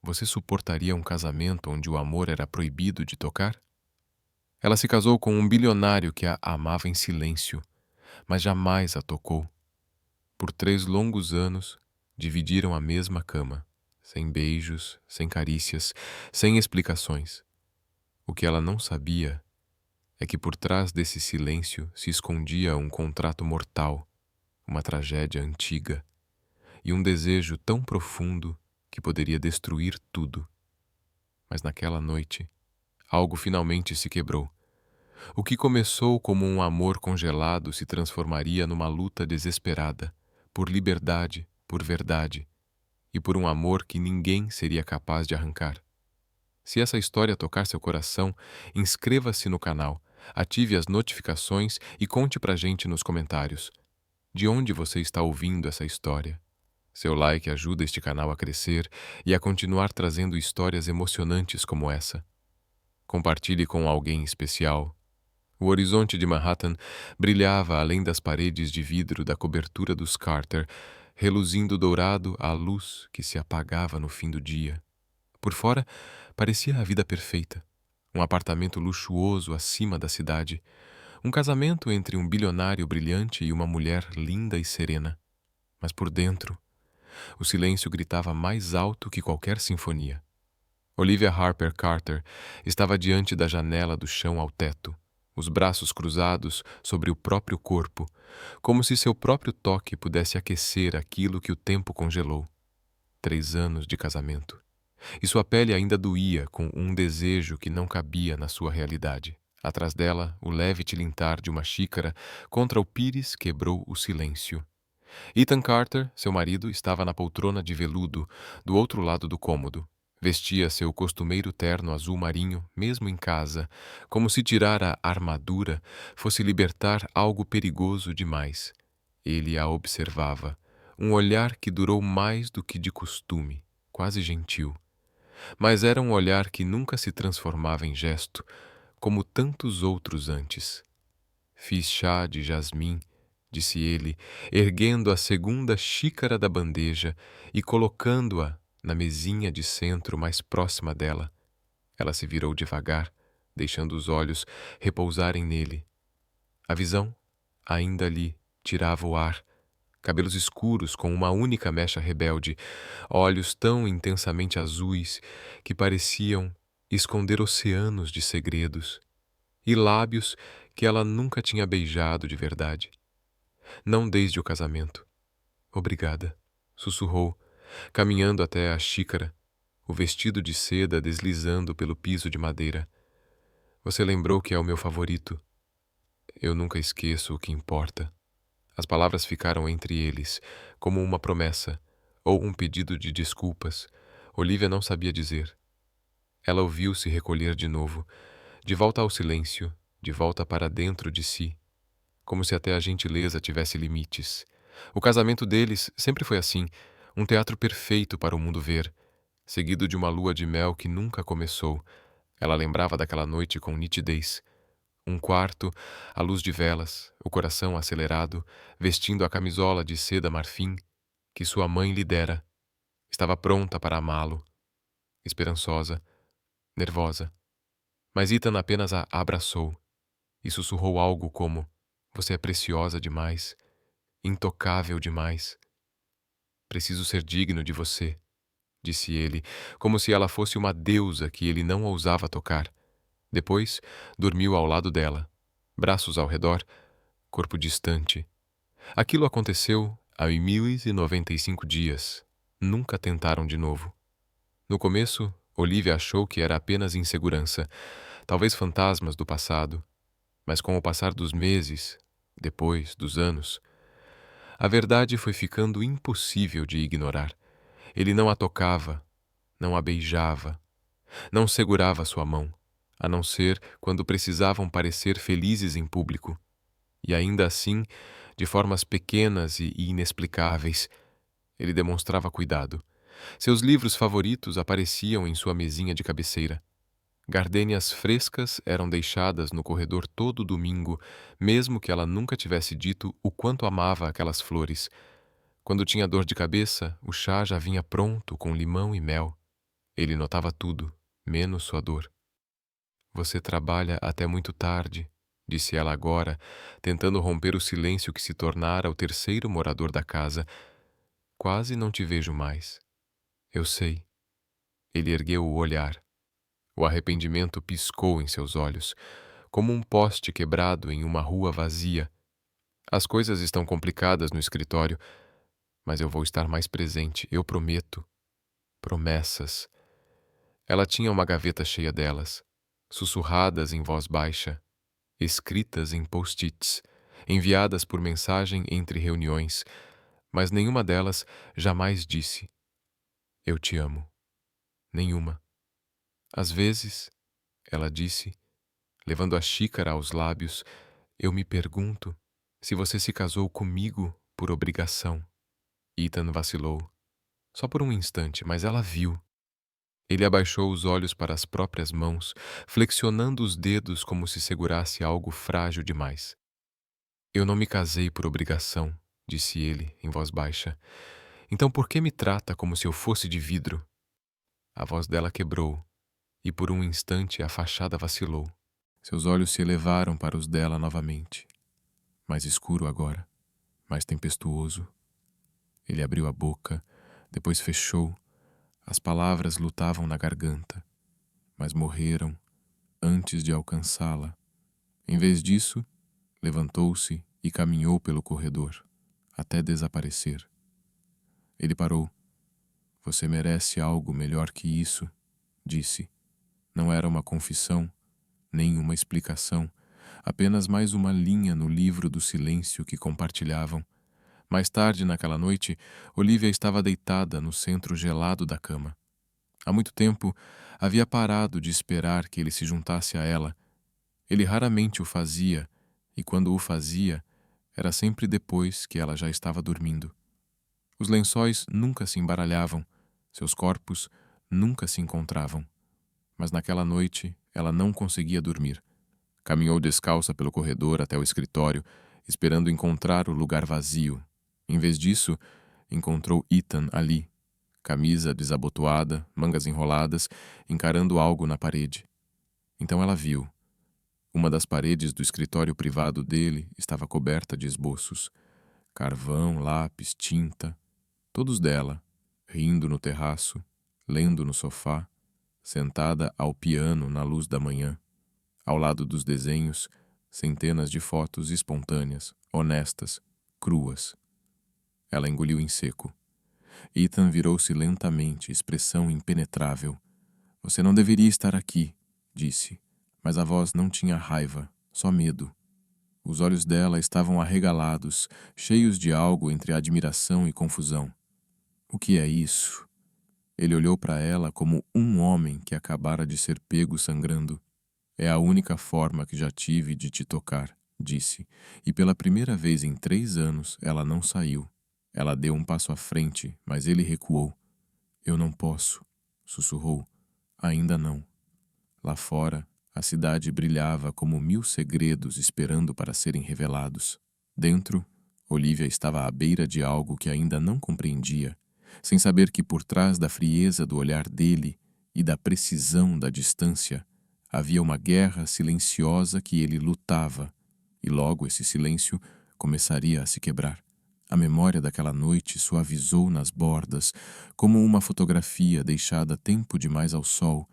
você suportaria um casamento onde o amor era proibido de tocar? Ela se casou com um bilionário que a amava em silêncio, mas jamais a tocou. Por 3 longos anos, dividiram a mesma cama, sem beijos, sem carícias, sem explicações. O que ela não sabia é que por trás desse silêncio se escondia um contrato mortal, uma tragédia antiga e um desejo tão profundo que poderia destruir tudo. Mas naquela noite, algo finalmente se quebrou. O que começou como um amor congelado se transformaria numa luta desesperada, por liberdade, por verdade e por um amor que ninguém seria capaz de arrancar. Se essa história tocar seu coração, inscreva-se no canal, ative as notificações e conte pra gente nos comentários. De onde você está ouvindo essa história? Seu like ajuda este canal a crescer e a continuar trazendo histórias emocionantes como essa. Compartilhe com alguém especial. O horizonte de Manhattan brilhava além das paredes de vidro da cobertura dos Carter, reluzindo dourado à luz que se apagava no fim do dia. Por fora, parecia a vida perfeita. Um apartamento luxuoso acima da cidade. Um casamento entre um bilionário brilhante e uma mulher linda e serena. Mas por dentro, o silêncio gritava mais alto que qualquer sinfonia. Olivia Harper Carter estava diante da janela do chão ao teto, os braços cruzados sobre o próprio corpo, como se seu próprio toque pudesse aquecer aquilo que o tempo congelou. 3 anos de casamento. E sua pele ainda doía com um desejo que não cabia na sua realidade. Atrás dela, o leve tilintar de uma xícara contra o pires quebrou o silêncio. Ethan Carter, seu marido, estava na poltrona de veludo, do outro lado do cômodo. Vestia seu costumeiro terno azul marinho, mesmo em casa, como se tirar a armadura fosse libertar algo perigoso demais. Ele a observava, um olhar que durou mais do que de costume, quase gentil. Mas era um olhar que nunca se transformava em gesto, como tantos outros antes. Fiz chá de jasmim, disse ele, erguendo a segunda xícara da bandeja e colocando-a na mesinha de centro mais próxima dela. Ela se virou devagar, deixando os olhos repousarem nele. A visão, ainda ali, tirava o ar. Cabelos escuros com uma única mecha rebelde, olhos tão intensamente azuis que pareciam esconder oceanos de segredos, e lábios que ela nunca tinha beijado de verdade. Não desde o casamento. Obrigada, sussurrou, caminhando até a xícara, o vestido de seda deslizando pelo piso de madeira. Você lembrou que é o meu favorito. Eu nunca esqueço o que importa. As palavras ficaram entre eles, como uma promessa, ou um pedido de desculpas. Olivia não sabia dizer. Ela ouviu-se recolher de novo, de volta ao silêncio, de volta para dentro de si, como se até a gentileza tivesse limites. O casamento deles sempre foi assim, um teatro perfeito para o mundo ver, seguido de uma lua de mel que nunca começou. Ela lembrava daquela noite com nitidez. Um quarto, à luz de velas, o coração acelerado, vestindo a camisola de seda marfim que sua mãe lhe dera. Estava pronta para amá-lo, esperançosa, nervosa. Mas Ethan apenas a abraçou e sussurrou algo como: "Você é preciosa demais, intocável demais. Preciso ser digno de você", disse ele, como se ela fosse uma deusa que ele não ousava tocar. Depois, dormiu ao lado dela, braços ao redor, corpo distante. Aquilo aconteceu há 1095 dias. Nunca tentaram de novo. No começo, Olivia achou que era apenas insegurança, talvez fantasmas do passado. Mas com o passar dos meses, depois dos anos, a verdade foi ficando impossível de ignorar. Ele não a tocava, não a beijava, não segurava sua mão, a não ser quando precisavam parecer felizes em público. E ainda assim, de formas pequenas e inexplicáveis, ele demonstrava cuidado. Seus livros favoritos apareciam em sua mesinha de cabeceira. Gardênias frescas eram deixadas no corredor todo domingo, mesmo que ela nunca tivesse dito o quanto amava aquelas flores. Quando tinha dor de cabeça, o chá já vinha pronto com limão e mel. Ele notava tudo, menos sua dor. Você trabalha até muito tarde, disse ela agora, tentando romper o silêncio que se tornara o terceiro morador da casa. Quase não te vejo mais. Eu sei. Ele ergueu o olhar. O arrependimento piscou em seus olhos, como um poste quebrado em uma rua vazia. As coisas estão complicadas no escritório, mas eu vou estar mais presente, eu prometo. Promessas. Ela tinha uma gaveta cheia delas, sussurradas em voz baixa, escritas em post-its, enviadas por mensagem entre reuniões, mas nenhuma delas jamais disse: Eu te amo. Nenhuma. Às vezes, ela disse, levando a xícara aos lábios, eu me pergunto se você se casou comigo por obrigação. Ethan vacilou. Só por um instante, mas ela viu. Ele abaixou os olhos para as próprias mãos, flexionando os dedos como se segurasse algo frágil demais. Eu não me casei por obrigação, disse ele, em voz baixa. Então por que me trata como se eu fosse de vidro? A voz dela quebrou, e por um instante a fachada vacilou. Seus olhos se elevaram para os dela novamente. Mais escuro agora, mais tempestuoso. Ele abriu a boca, depois fechou. As palavras lutavam na garganta, mas morreram antes de alcançá-la. Em vez disso, levantou-se e caminhou pelo corredor, até desaparecer. Ele parou. Você merece algo melhor que isso, disse. Não era uma confissão, nem uma explicação, apenas mais uma linha no livro do silêncio que compartilhavam. Mais tarde naquela noite, Olivia estava deitada no centro gelado da cama. Há muito tempo, havia parado de esperar que ele se juntasse a ela. Ele raramente o fazia, e quando o fazia, era sempre depois que ela já estava dormindo. Os lençóis nunca se embaralhavam, seus corpos nunca se encontravam. Mas naquela noite, ela não conseguia dormir. Caminhou descalça pelo corredor até o escritório, esperando encontrar o lugar vazio. Em vez disso, encontrou Ethan ali, camisa desabotoada, mangas enroladas, encarando algo na parede. Então ela viu. Uma das paredes do escritório privado dele estava coberta de esboços. Carvão, lápis, tinta, todos dela, rindo no terraço, lendo no sofá, sentada ao piano na luz da manhã. Ao lado dos desenhos, centenas de fotos espontâneas, honestas, cruas. Ela engoliu em seco. Ethan virou-se lentamente, expressão impenetrável. Você não deveria estar aqui, disse, mas a voz não tinha raiva, só medo. Os olhos dela estavam arregalados, cheios de algo entre admiração e confusão. O que é isso? Ele olhou para ela como um homem que acabara de ser pego sangrando. É a única forma que já tive de te tocar, disse, e pela primeira vez em 3 anos ela não saiu. Ela deu um passo à frente, mas ele recuou. Eu não posso, sussurrou. Ainda não. Lá fora, a cidade brilhava como 1000 segredos esperando para serem revelados. Dentro, Olivia estava à beira de algo que ainda não compreendia, sem saber que por trás da frieza do olhar dele e da precisão da distância, havia uma guerra silenciosa que ele lutava, e logo esse silêncio começaria a se quebrar. A memória daquela noite suavizou nas bordas, como uma fotografia deixada tempo demais ao sol,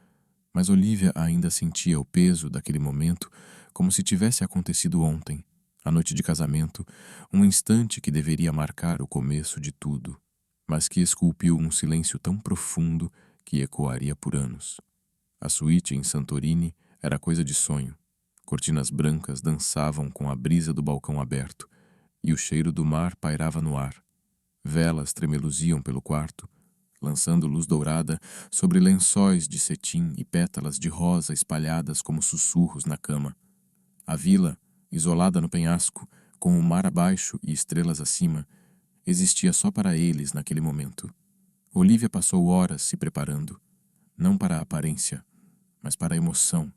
mas Olivia ainda sentia o peso daquele momento como se tivesse acontecido ontem, a noite de casamento, um instante que deveria marcar o começo de tudo, mas que esculpiu um silêncio tão profundo que ecoaria por anos. A suíte em Santorini era coisa de sonho. Cortinas brancas dançavam com a brisa do balcão aberto, e o cheiro do mar pairava no ar. Velas tremeluziam pelo quarto, lançando luz dourada sobre lençóis de cetim e pétalas de rosa espalhadas como sussurros na cama. A vila, isolada no penhasco, com o mar abaixo e estrelas acima, existia só para eles naquele momento. Olivia passou horas se preparando, não para a aparência, mas para a emoção.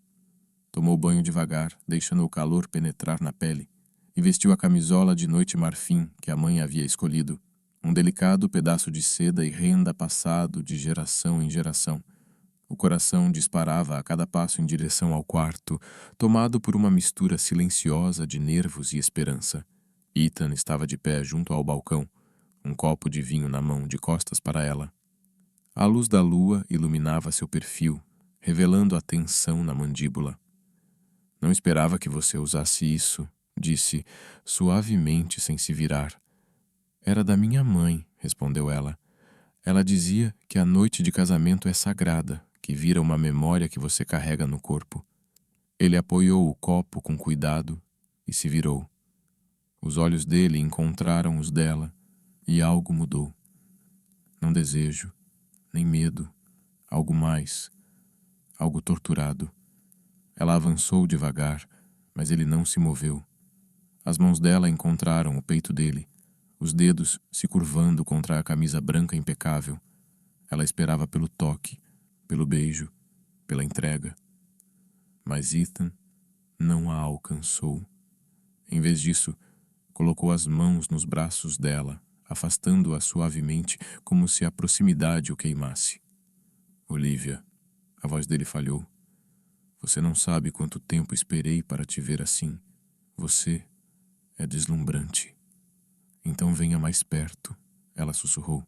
Tomou banho devagar, deixando o calor penetrar na pele, e vestiu a camisola de noite marfim que a mãe havia escolhido, um delicado pedaço de seda e renda passado de geração em geração. O coração disparava a cada passo em direção ao quarto, tomado por uma mistura silenciosa de nervos e esperança. Ethan estava de pé junto ao balcão, um copo de vinho na mão, de costas para ela. A luz da lua iluminava seu perfil, revelando a tensão na mandíbula. Não esperava que você usasse isso, disse, suavemente sem se virar. Era da minha mãe, respondeu ela. Ela dizia que a noite de casamento é sagrada, que vira uma memória que você carrega no corpo. Ele apoiou o copo com cuidado e se virou. Os olhos dele encontraram os dela e algo mudou. Não desejo, nem medo, algo mais, algo torturado. Ela avançou devagar, mas ele não se moveu. As mãos dela encontraram o peito dele, os dedos se curvando contra a camisa branca impecável. Ela esperava pelo toque, pelo beijo, pela entrega. Mas Ethan não a alcançou. Em vez disso, colocou as mãos nos braços dela, afastando-a suavemente, como se a proximidade o queimasse. Olivia, a voz dele falhou. Você não sabe quanto tempo esperei para te ver assim. Você é deslumbrante. Então venha mais perto, ela sussurrou.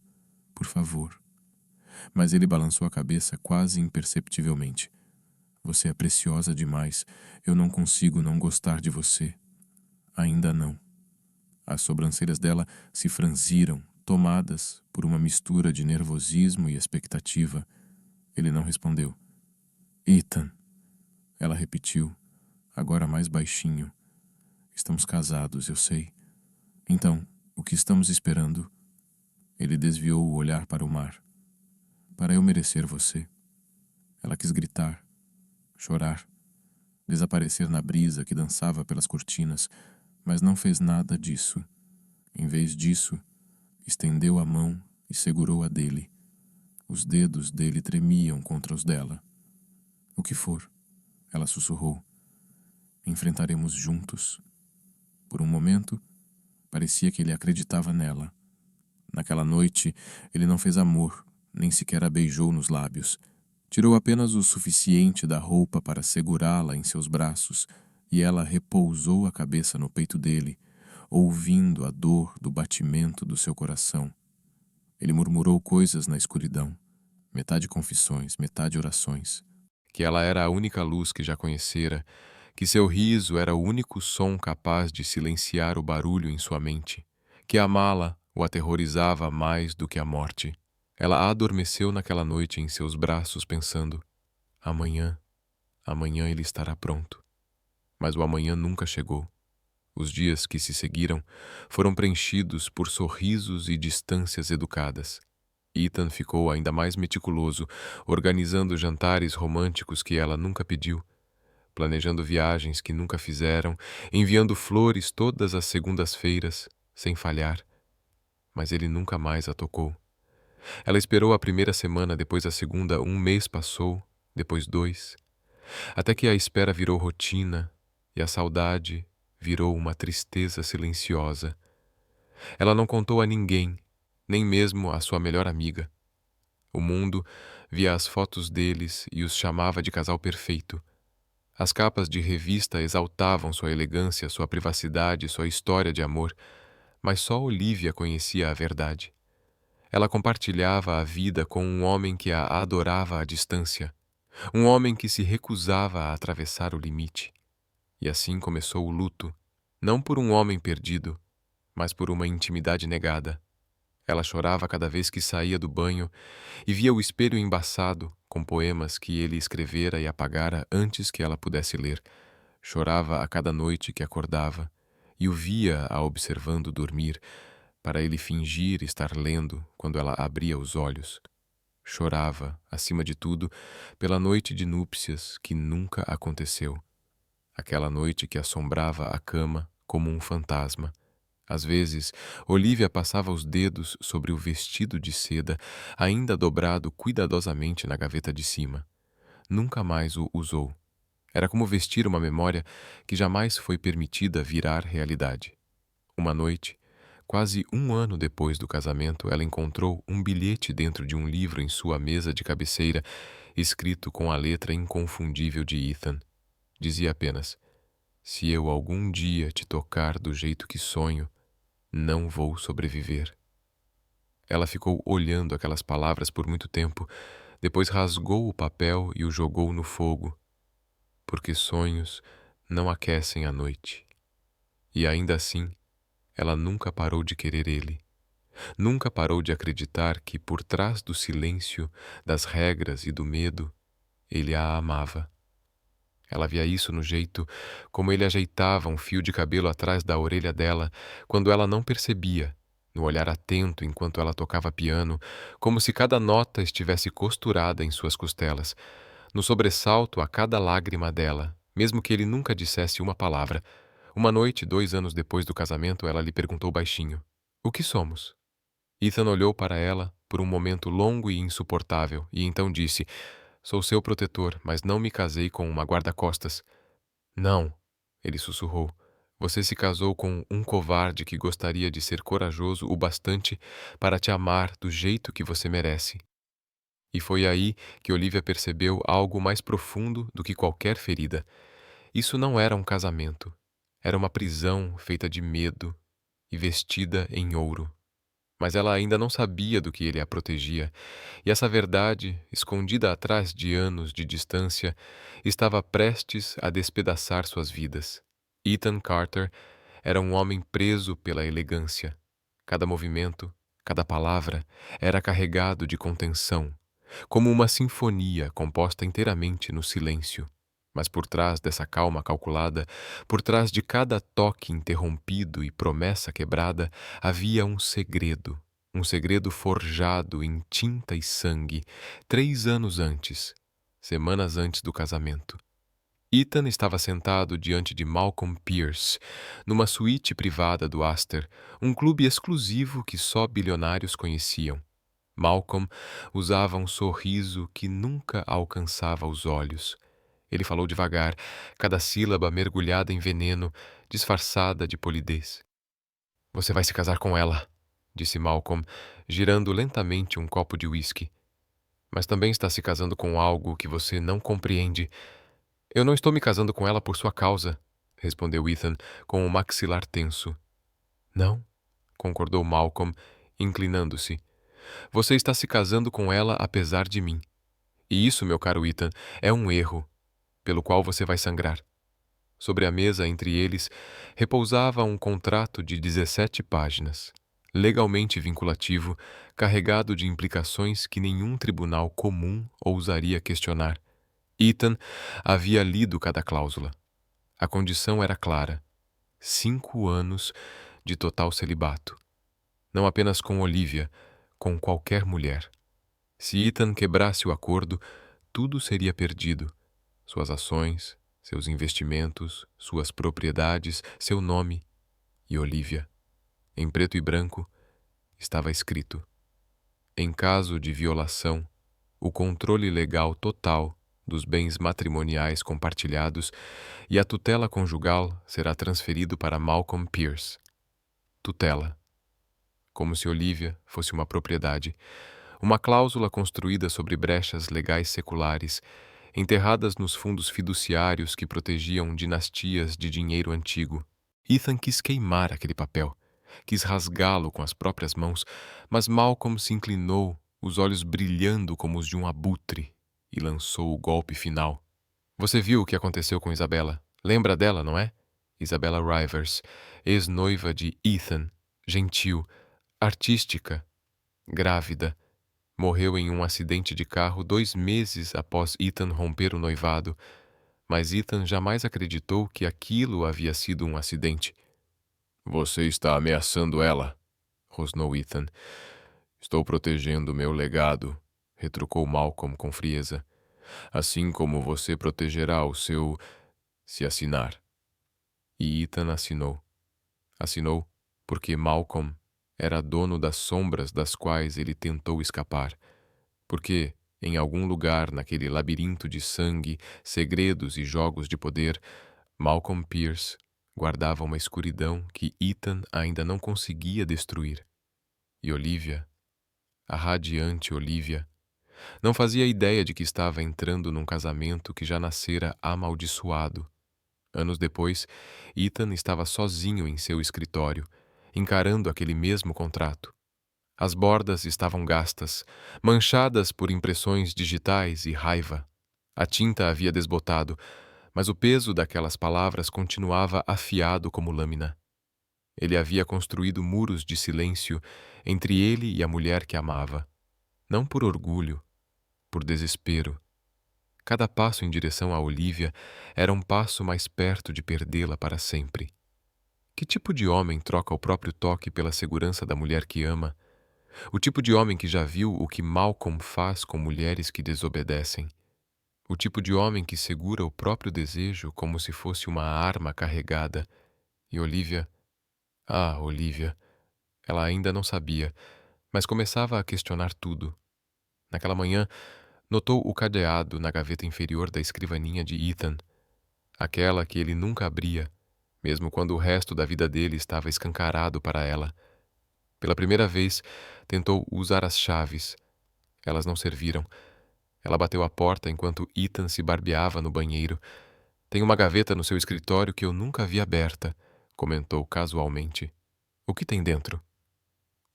Por favor. Mas ele balançou a cabeça quase imperceptivelmente. Você é preciosa demais. Eu não consigo não gostar de você. Ainda não. As sobrancelhas dela se franziram, tomadas por uma mistura de nervosismo e expectativa. Ele não respondeu. Ethan, ela repetiu, agora mais baixinho. Estamos casados, eu sei. Então, o que estamos esperando? Ele desviou o olhar para o mar. Para eu merecer você. Ela quis gritar, chorar, desaparecer na brisa que dançava pelas cortinas, mas não fez nada disso. Em vez disso, estendeu a mão e segurou a dele. Os dedos dele tremiam contra os dela. O que for, ela sussurrou. Enfrentaremos juntos. Por um momento, parecia que ele acreditava nela. Naquela noite, ele não fez amor, nem sequer a beijou nos lábios. Tirou apenas o suficiente da roupa para segurá-la em seus braços, e ela repousou a cabeça no peito dele, ouvindo a dor do batimento do seu coração. Ele murmurou coisas na escuridão, metade confissões, metade orações. Que ela era a única luz que já conhecera, que seu riso era o único som capaz de silenciar o barulho em sua mente, que amá-la o aterrorizava mais do que a morte. Ela adormeceu naquela noite em seus braços pensando, amanhã ele estará pronto. Mas o amanhã nunca chegou. Os dias que se seguiram foram preenchidos por sorrisos e distâncias educadas. Ethan ficou ainda mais meticuloso, organizando jantares românticos que ela nunca pediu, planejando viagens que nunca fizeram, enviando flores todas as segundas-feiras, sem falhar. Mas ele nunca mais a tocou. Ela esperou a primeira semana, depois a segunda, um mês passou, depois 2, até que a espera virou rotina e a saudade virou uma tristeza silenciosa. Ela não contou a ninguém, nem mesmo a sua melhor amiga. O mundo via as fotos deles e os chamava de casal perfeito. As capas de revista exaltavam sua elegância, sua privacidade, sua história de amor, mas só Olivia conhecia a verdade. Ela compartilhava a vida com um homem que a adorava à distância, um homem que se recusava a atravessar o limite. E assim começou o luto, não por um homem perdido, mas por uma intimidade negada. Ela chorava cada vez que saía do banho e via o espelho embaçado com poemas que ele escrevera e apagara antes que ela pudesse ler. Chorava a cada noite que acordava e o via a observando dormir, para ele fingir estar lendo quando ela abria os olhos. Chorava, acima de tudo, pela noite de núpcias que nunca aconteceu. Aquela noite que assombrava a cama como um fantasma. Às vezes, Olivia passava os dedos sobre o vestido de seda, ainda dobrado cuidadosamente na gaveta de cima. Nunca mais o usou. Era como vestir uma memória que jamais foi permitida virar realidade. Uma noite, quase um ano depois do casamento, ela encontrou um bilhete dentro de um livro em sua mesa de cabeceira escrito com a letra inconfundível de Ethan. Dizia apenas: "Se eu algum dia te tocar do jeito que sonho, não vou sobreviver." Ela ficou olhando aquelas palavras por muito tempo, depois rasgou o papel e o jogou no fogo, porque sonhos não aquecem a noite. E ainda assim, ela nunca parou de querer ele. Nunca parou de acreditar que, por trás do silêncio, das regras e do medo, ele a amava. Ela via isso no jeito como ele ajeitava um fio de cabelo atrás da orelha dela quando ela não percebia, no olhar atento enquanto ela tocava piano, como se cada nota estivesse costurada em suas costelas, no sobressalto a cada lágrima dela, mesmo que ele nunca dissesse uma palavra. Uma noite, 2 anos depois do casamento, ela lhe perguntou baixinho: "O que somos?" Ethan olhou para ela por um momento longo e insuportável e então disse: "Sou seu protetor, mas não me casei com uma guarda-costas." "Não," ele sussurrou. "Você se casou com um covarde que gostaria de ser corajoso o bastante para te amar do jeito que você merece." E foi aí que Olivia percebeu algo mais profundo do que qualquer ferida. Isso não era um casamento. Era uma prisão feita de medo e vestida em ouro. Mas ela ainda não sabia do que ele a protegia, e essa verdade, escondida atrás de anos de distância, estava prestes a despedaçar suas vidas. Ethan Carter era um homem preso pela elegância. Cada movimento, cada palavra era carregado de contenção, como uma sinfonia composta inteiramente no silêncio. Mas por trás dessa calma calculada, por trás de cada toque interrompido e promessa quebrada, havia um segredo forjado em tinta e sangue, 3 anos antes, semanas antes do casamento. Ethan estava sentado diante de Malcolm Pierce, numa suíte privada do Astor, um clube exclusivo que só bilionários conheciam. Malcolm usava um sorriso que nunca alcançava os olhos. Ele falou devagar, cada sílaba mergulhada em veneno, disfarçada de polidez. "Você vai se casar com ela", disse Malcolm, girando lentamente um copo de uísque. "Mas também está se casando com algo que você não compreende." "Eu não estou me casando com ela por sua causa", respondeu Ethan, com o maxilar tenso. "Não?", concordou Malcolm, inclinando-se. "Você está se casando com ela apesar de mim. E isso, meu caro Ethan, é um erro, pelo qual você vai sangrar." Sobre a mesa entre eles repousava um contrato de 17 páginas, legalmente vinculativo, carregado de implicações que nenhum tribunal comum ousaria questionar. Ethan havia lido cada cláusula. A condição era clara: 5 anos de total celibato. Não apenas com Olivia, com qualquer mulher. Se Ethan quebrasse o acordo, tudo seria perdido. Suas ações, seus investimentos, suas propriedades, seu nome e Olivia. Em preto e branco, estava escrito: em caso de violação, o controle legal total dos bens matrimoniais compartilhados e a tutela conjugal será transferido para Malcolm Pierce. Tutela. Como se Olivia fosse uma propriedade, uma cláusula construída sobre brechas legais seculares, enterradas nos fundos fiduciários que protegiam dinastias de dinheiro antigo. Ethan quis queimar aquele papel, quis rasgá-lo com as próprias mãos, mas Malcolm se inclinou, os olhos brilhando como os de um abutre, e lançou o golpe final. "Você viu o que aconteceu com Isabella? Lembra dela, não é? Isabella Rivers, ex-noiva de Ethan, gentil, artística, grávida. Morreu em um acidente de carro 2 meses após Ethan romper o noivado, mas Ethan jamais acreditou que aquilo havia sido um acidente." "Você está ameaçando ela", rosnou Ethan. "Estou protegendo meu legado", retrucou Malcolm com frieza. "Assim como você protegerá o seu, se assinar." E Ethan assinou. Assinou porque Malcolm era dono das sombras das quais ele tentou escapar. Porque, em algum lugar naquele labirinto de sangue, segredos e jogos de poder, Malcolm Pierce guardava uma escuridão que Ethan ainda não conseguia destruir. E Olivia, a radiante Olivia, Não fazia ideia de que estava entrando num casamento que já nascera amaldiçoado. Anos depois, Ethan estava sozinho em seu escritório, encarando aquele mesmo contrato. As bordas estavam gastas, manchadas por impressões digitais e raiva. A tinta havia desbotado, mas o peso daquelas palavras continuava afiado como lâmina. Ele havia construído muros de silêncio entre ele e a mulher que amava, não por orgulho, por desespero. Cada passo em direção a Olivia era um passo mais perto de perdê-la para sempre. Que tipo de homem troca o próprio toque pela segurança da mulher que ama? O tipo de homem que já viu o que Malcolm faz com mulheres que desobedecem. O tipo de homem que segura o próprio desejo como se fosse uma arma carregada. E Olivia... Ah, Olivia... Ela ainda não sabia, mas começava a questionar tudo. Naquela manhã, notou o cadeado na gaveta inferior da escrivaninha de Ethan, aquela que ele nunca abria, mesmo quando o resto da vida dele estava escancarado para ela. Pela primeira vez, tentou usar as chaves. Elas não serviram. Ela bateu a porta enquanto Ethan se barbeava no banheiro. Tem uma gaveta no seu escritório que eu nunca vi aberta, comentou casualmente. O que tem dentro?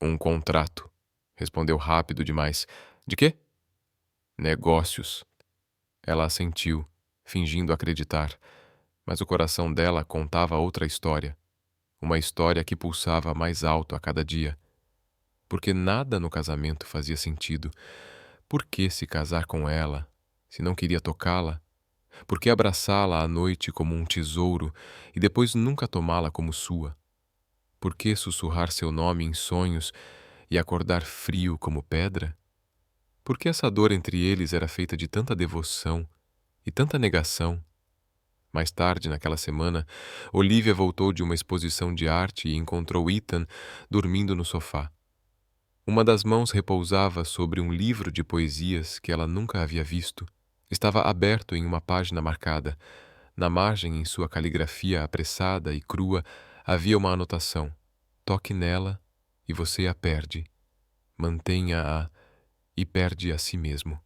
Um contrato, respondeu rápido demais. De quê? Negócios. Ela assentiu, fingindo acreditar, mas o coração dela contava outra história. Uma história que pulsava mais alto a cada dia. Porque nada no casamento fazia sentido. Por que se casar com ela, se não queria tocá-la? Por que abraçá-la à noite como um tesouro e depois nunca tomá-la como sua? Por que sussurrar seu nome em sonhos e acordar frio como pedra? Por que essa dor entre eles era feita de tanta devoção e tanta negação? Mais tarde, naquela semana, Olivia voltou de uma exposição de arte e encontrou Ethan dormindo no sofá. Uma das mãos repousava sobre um livro de poesias que ela nunca havia visto. Estava aberto em uma página marcada. Na margem, em sua caligrafia apressada e crua, havia uma anotação. Toque nela e você a perde. Mantenha-a e perde a si mesmo.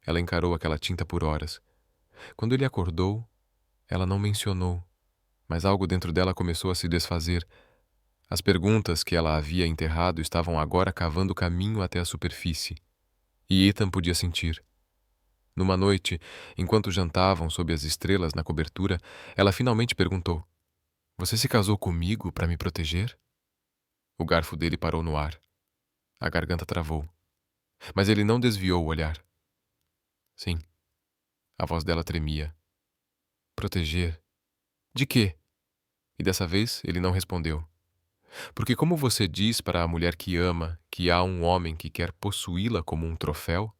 Ela encarou aquela tinta por horas. Quando ele acordou, ela não mencionou, mas algo dentro dela começou a se desfazer. As perguntas que ela havia enterrado estavam agora cavando caminho até a superfície. E Ethan podia sentir. Numa noite, enquanto jantavam sob as estrelas na cobertura, ela finalmente perguntou: Você se casou comigo para me proteger? O garfo dele parou no ar. A garganta travou. Mas ele não desviou o olhar. Sim. A voz dela tremia. Proteger? De quê? E dessa vez ele não respondeu. Porque como você diz para a mulher que ama que há um homem que quer possuí-la como um troféu,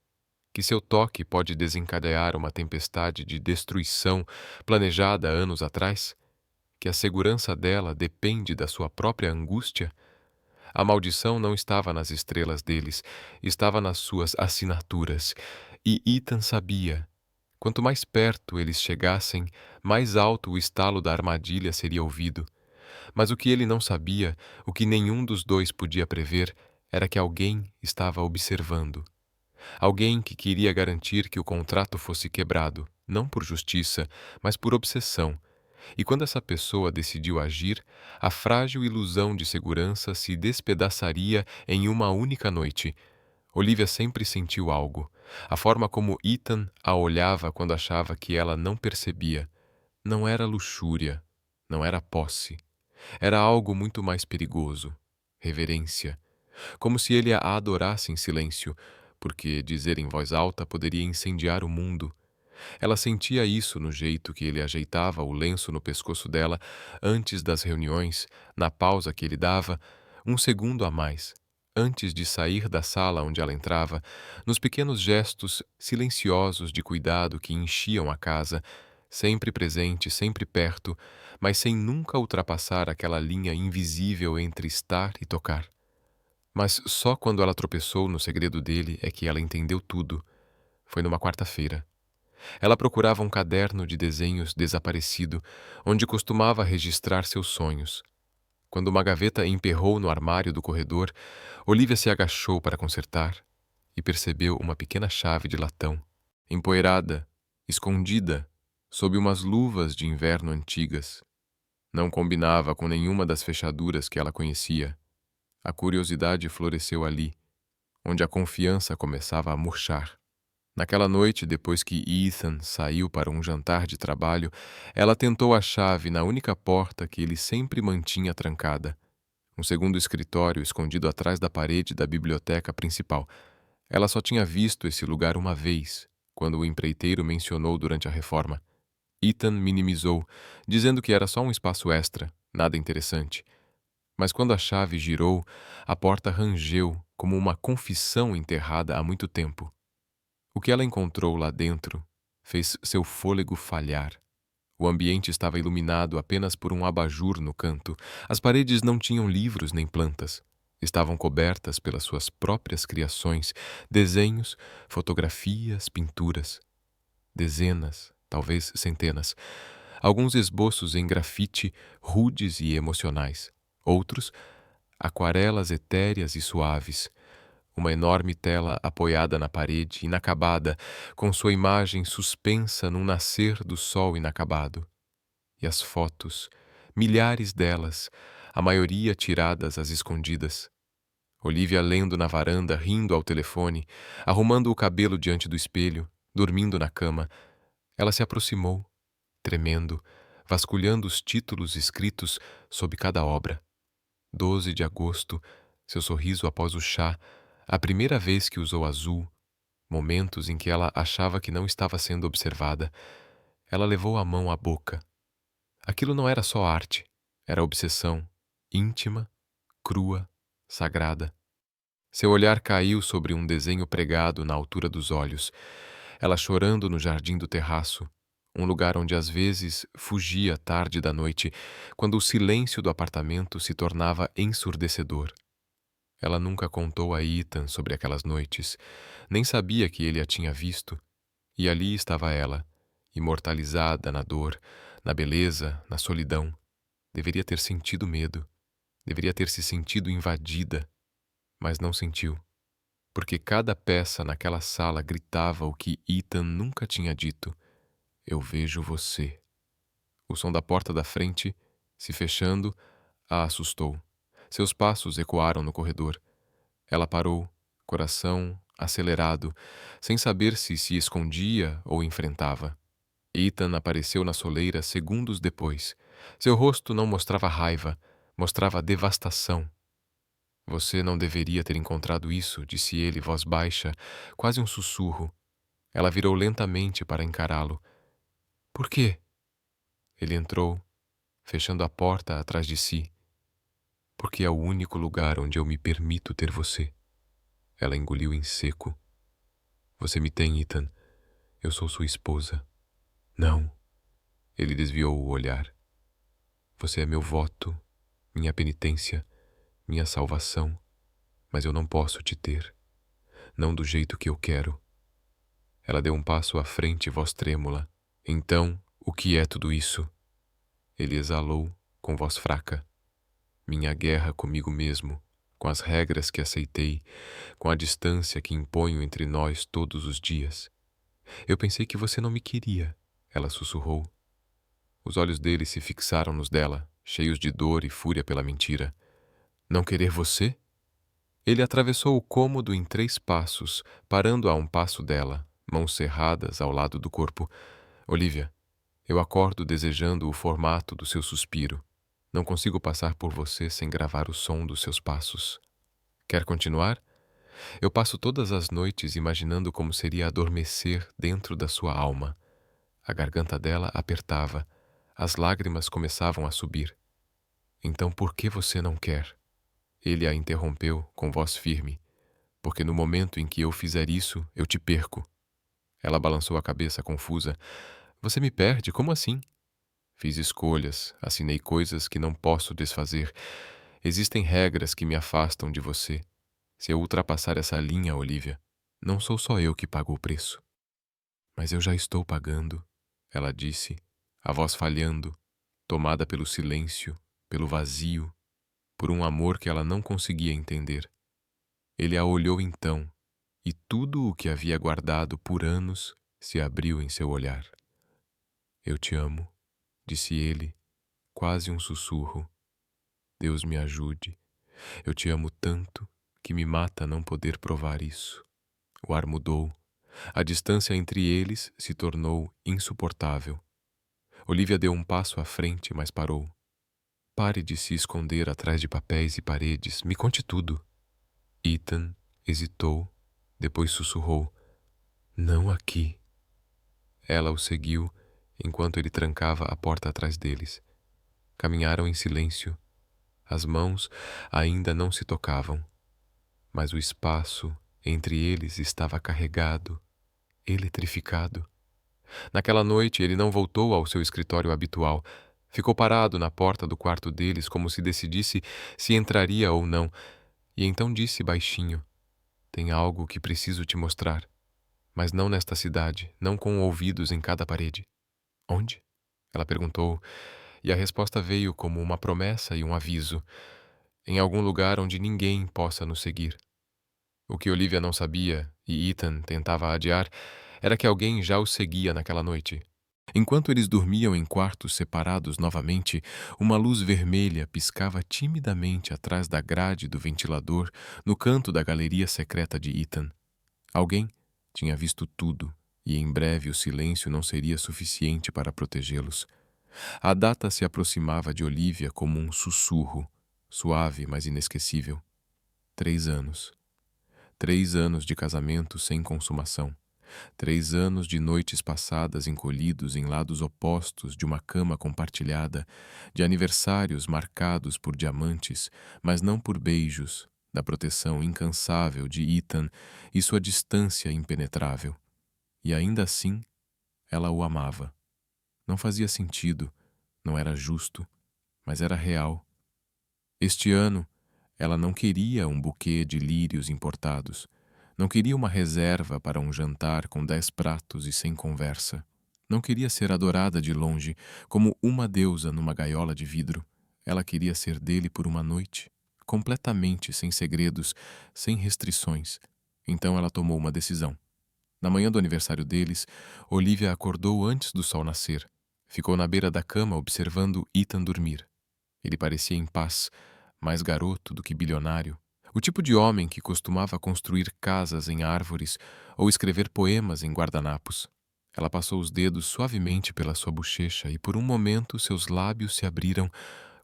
que seu toque pode desencadear uma tempestade de destruição planejada anos atrás, que a segurança dela depende da sua própria angústia, a maldição não estava nas estrelas deles, estava nas suas assinaturas. E Ethan sabia. Quanto mais perto eles chegassem, mais alto o estalo da armadilha seria ouvido. Mas o que ele não sabia, o que nenhum dos dois podia prever, era que alguém estava observando. Alguém que queria garantir que o contrato fosse quebrado, não por justiça, mas por obsessão. E quando essa pessoa decidiu agir, a frágil ilusão de segurança se despedaçaria em uma única noite. Olivia sempre sentiu algo. A forma como Ethan a olhava quando achava que ela não percebia. Não era luxúria, não era posse. Era algo muito mais perigoso. Reverência. Como se ele a adorasse em silêncio, porque dizer em voz alta poderia incendiar o mundo. Ela sentia isso no jeito que ele ajeitava o lenço no pescoço dela antes das reuniões, na pausa que ele dava, um segundo a mais, antes de sair da sala onde ela entrava, nos pequenos gestos silenciosos de cuidado que enchiam a casa, sempre presente, sempre perto, mas sem nunca ultrapassar aquela linha invisível entre estar e tocar. Mas só quando ela tropeçou no segredo dele é que ela entendeu tudo. Foi numa quarta-feira. Ela procurava um caderno de desenhos desaparecido, onde costumava registrar seus sonhos. Quando uma gaveta emperrou no armário do corredor, Olivia se agachou para consertar, e percebeu uma pequena chave de latão, empoeirada, escondida, sob umas luvas de inverno antigas. Não combinava com nenhuma das fechaduras que ela conhecia. A curiosidade floresceu ali, onde a confiança começava a murchar. Naquela noite, depois que Ethan saiu para um jantar de trabalho, ela tentou a chave na única porta que ele sempre mantinha trancada, um segundo escritório escondido atrás da parede da biblioteca principal. Ela só tinha visto esse lugar uma vez, quando o empreiteiro mencionou durante a reforma. Ethan minimizou, dizendo que era só um espaço extra, nada interessante. Mas quando a chave girou, a porta rangeu como uma confissão enterrada há muito tempo. O que ela encontrou lá dentro fez seu fôlego falhar. O ambiente estava iluminado apenas por um abajur no canto. As paredes não tinham livros nem plantas. Estavam cobertas pelas suas próprias criações, desenhos, fotografias, pinturas. Dezenas, talvez centenas. Alguns esboços em grafite, rudes e emocionais. Outros, aquarelas etéreas e suaves. Uma enorme tela apoiada na parede, inacabada, com sua imagem suspensa num nascer do sol inacabado. E as fotos, milhares delas, a maioria tiradas às escondidas. Olivia lendo na varanda, rindo ao telefone, arrumando o cabelo diante do espelho, dormindo na cama. Ela se aproximou, tremendo, vasculhando os títulos escritos sob cada obra. 12 de agosto, seu sorriso após o chá, a primeira vez que usou azul, momentos em que ela achava que não estava sendo observada. Ela levou a mão à boca. Aquilo não era só arte, era obsessão, íntima, crua, sagrada. Seu olhar caiu sobre um desenho pregado na altura dos olhos. Ela chorando no jardim do terraço, um lugar onde às vezes fugia tarde da noite, quando o silêncio do apartamento se tornava ensurdecedor. Ela nunca contou a Ethan sobre aquelas noites, nem sabia que ele a tinha visto. E ali estava ela, imortalizada na dor, na beleza, na solidão. Deveria ter sentido medo, deveria ter se sentido invadida, mas não sentiu, porque cada peça naquela sala gritava o que Ethan nunca tinha dito: eu vejo você. O som da porta da frente, se fechando, a assustou. Seus passos ecoaram no corredor. Ela parou, coração acelerado, sem saber se escondia ou enfrentava. Ethan apareceu na soleira segundos depois. Seu rosto não mostrava raiva, mostrava devastação. Você não deveria ter encontrado isso, disse ele, voz baixa, quase um sussurro. Ela virou lentamente para encará-lo. Por quê? Ele entrou, fechando a porta atrás de si. Porque é o único lugar onde eu me permito ter você. Ela engoliu em seco. Você me tem, Ethan. Eu sou sua esposa. Não. Ele desviou o olhar. Você é meu voto, minha penitência, minha salvação. Mas eu não posso te ter. Não do jeito que eu quero. Ela deu um passo à frente, voz trêmula. Então, o que é tudo isso? Ele exalou, com voz fraca. Minha guerra comigo mesmo, com as regras que aceitei, com a distância que imponho entre nós todos os dias. Eu pensei que você não me queria, ela sussurrou. Os olhos dele se fixaram nos dela, cheios de dor e fúria pela mentira. Não querer você? Ele atravessou o cômodo em 3 passos, parando a um passo dela, mãos cerradas ao lado do corpo. Olivia, eu acordo desejando o formato do seu suspiro. Não consigo passar por você sem gravar o som dos seus passos. Quer continuar? Eu passo todas as noites imaginando como seria adormecer dentro da sua alma. A garganta dela apertava, as lágrimas começavam a subir. Então por que você não quer? Ele a interrompeu com voz firme. Porque no momento em que eu fizer isso, eu te perco. Ela balançou a cabeça confusa. Você me perde? Como assim? Fiz escolhas, assinei coisas que não posso desfazer. Existem regras que me afastam de você. Se eu ultrapassar essa linha, Olivia, não sou só eu que pago o preço. Mas eu já estou pagando, ela disse, a voz falhando, tomada pelo silêncio, pelo vazio, por um amor que ela não conseguia entender. Ele a olhou então, e tudo o que havia guardado por anos se abriu em seu olhar. Eu te amo, disse ele, quase um sussurro. Deus me ajude. Eu te amo tanto que me mata não poder provar isso. O ar mudou. A distância entre eles se tornou insuportável. Olivia deu um passo à frente, mas parou. Pare de se esconder atrás de papéis e paredes. Me conte tudo. Ethan hesitou, depois sussurrou. Não aqui. Ela o seguiu enquanto ele trancava a porta atrás deles. Caminharam em silêncio. As mãos ainda não se tocavam, mas o espaço entre eles estava carregado, eletrificado. Naquela noite ele não voltou ao seu escritório habitual. Ficou parado na porta do quarto deles como se decidisse se entraria ou não, e então disse baixinho: tem algo que preciso te mostrar, mas não nesta cidade, não com ouvidos em cada parede. Onde? Ela perguntou, e a resposta veio como uma promessa e um aviso. Em algum lugar onde ninguém possa nos seguir. O que Olivia não sabia, e Ethan tentava adiar, era que alguém já os seguia naquela noite. Enquanto eles dormiam em quartos separados novamente, uma luz vermelha piscava timidamente atrás da grade do ventilador no canto da galeria secreta de Ethan. Alguém tinha visto tudo, e em breve o silêncio não seria suficiente para protegê-los. A data se aproximava de Olivia como um sussurro, suave, mas inesquecível. 3 anos. 3 anos de casamento sem consumação. 3 anos de noites passadas encolhidos em lados opostos de uma cama compartilhada, de aniversários marcados por diamantes, mas não por beijos, da proteção incansável de Ethan e sua distância impenetrável. E ainda assim, ela o amava. Não fazia sentido, não era justo, mas era real. Este ano, ela não queria um buquê de lírios importados. Não queria uma reserva para um jantar com 10 pratos e sem conversa. Não queria ser adorada de longe, como uma deusa numa gaiola de vidro. Ela queria ser dele por uma noite, completamente sem segredos, sem restrições. Então ela tomou uma decisão. Na manhã do aniversário deles, Olivia acordou antes do sol nascer. Ficou na beira da cama observando Ethan dormir. Ele parecia em paz, mais garoto do que bilionário. O tipo de homem que costumava construir casas em árvores ou escrever poemas em guardanapos. Ela passou os dedos suavemente pela sua bochecha e por um momento seus lábios se abriram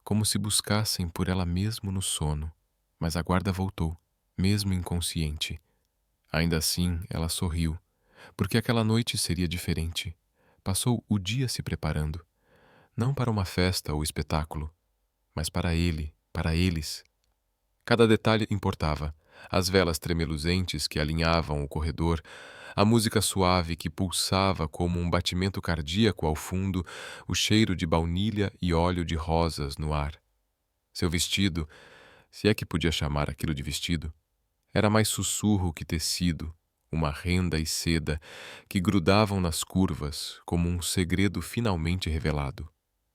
como se buscassem por ela mesmo no sono. Mas a guarda voltou, mesmo inconsciente. Ainda assim, ela sorriu, porque aquela noite seria diferente. Passou o dia se preparando, não para uma festa ou espetáculo, mas para ele, para eles. Cada detalhe importava. As velas tremeluzentes que alinhavam o corredor, a música suave que pulsava como um batimento cardíaco ao fundo, o cheiro de baunilha e óleo de rosas no ar. Seu vestido, se é que podia chamar aquilo de vestido, era mais sussurro que tecido, uma renda e seda que grudavam nas curvas como um segredo finalmente revelado.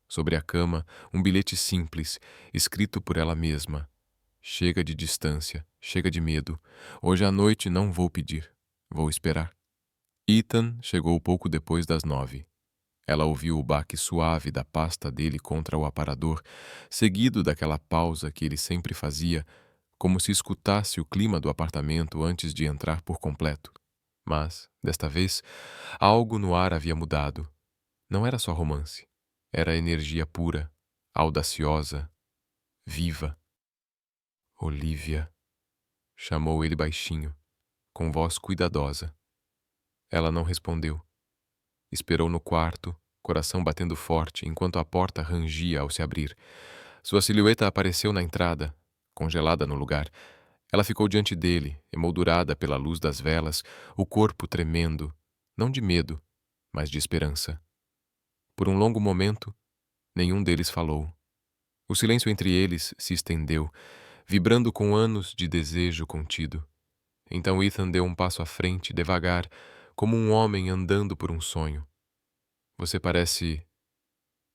Sobre a cama, um bilhete simples, escrito por ela mesma. Chega de distância, chega de medo. Hoje à noite não vou pedir, vou esperar. Ethan chegou pouco depois das 9. Ela ouviu o baque suave da pasta dele contra o aparador, seguido daquela pausa que ele sempre fazia, como se escutasse o clima do apartamento antes de entrar por completo. Mas, desta vez, algo no ar havia mudado. Não era só romance. Era energia pura, audaciosa, viva. Olivia, chamou ele baixinho, com voz cuidadosa. Ela não respondeu. Esperou no quarto, coração batendo forte, enquanto a porta rangia ao se abrir. Sua silhueta apareceu na entrada, congelada no lugar. Ela ficou diante dele, emoldurada pela luz das velas, o corpo tremendo, não de medo, mas de esperança. Por um longo momento, nenhum deles falou. O silêncio entre eles se estendeu, vibrando com anos de desejo contido. Então Ethan deu um passo à frente, devagar, como um homem andando por um sonho. Você parece...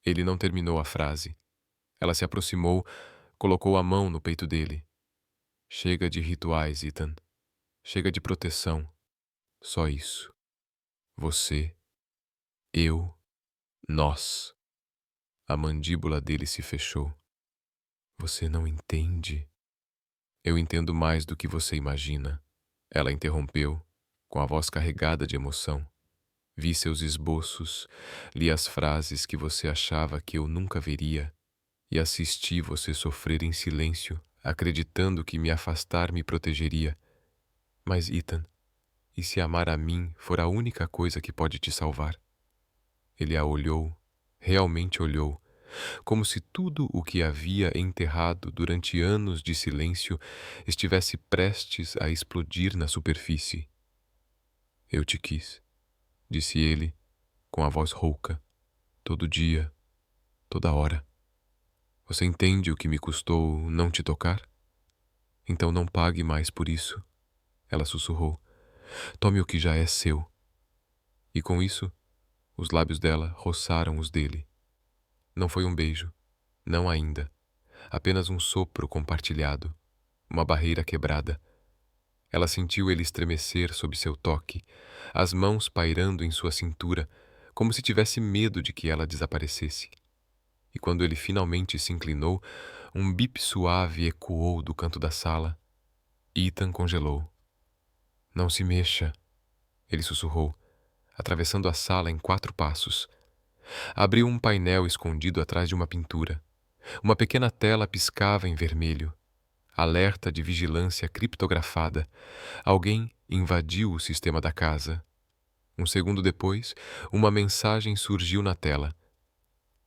Ele não terminou a frase. Ela se aproximou, colocou a mão no peito dele. Chega de rituais, Ethan. Chega de proteção, só isso. Você, eu, nós. A mandíbula dele se fechou. Você não entende? Eu entendo mais do que você imagina. Ela interrompeu, com a voz carregada de emoção. Vi seus esboços, li as frases que você achava que eu nunca veria e assisti você sofrer em silêncio, acreditando que me afastar me protegeria. Mas, Ethan, e se amar a mim for a única coisa que pode te salvar? Ele a olhou, realmente olhou, como se tudo o que havia enterrado durante anos de silêncio estivesse prestes a explodir na superfície. Eu te quis, disse ele, com a voz rouca, todo dia, toda hora. Você entende o que me custou não te tocar? Então não pague mais por isso. Ela sussurrou. Tome o que já é seu. E com isso, os lábios dela roçaram os dele. Não foi um beijo, não ainda. Apenas um sopro compartilhado, uma barreira quebrada. Ela sentiu ele estremecer sob seu toque, as mãos pairando em sua cintura, como se tivesse medo de que ela desaparecesse. E quando ele finalmente se inclinou, um bip suave ecoou do canto da sala. Ethan congelou. Não se mexa, ele sussurrou, atravessando a sala em 4 passos. Abriu um painel escondido atrás de uma pintura. Uma pequena tela piscava em vermelho. Alerta de vigilância criptografada. Alguém invadiu o sistema da casa. Um segundo depois, uma mensagem surgiu na tela.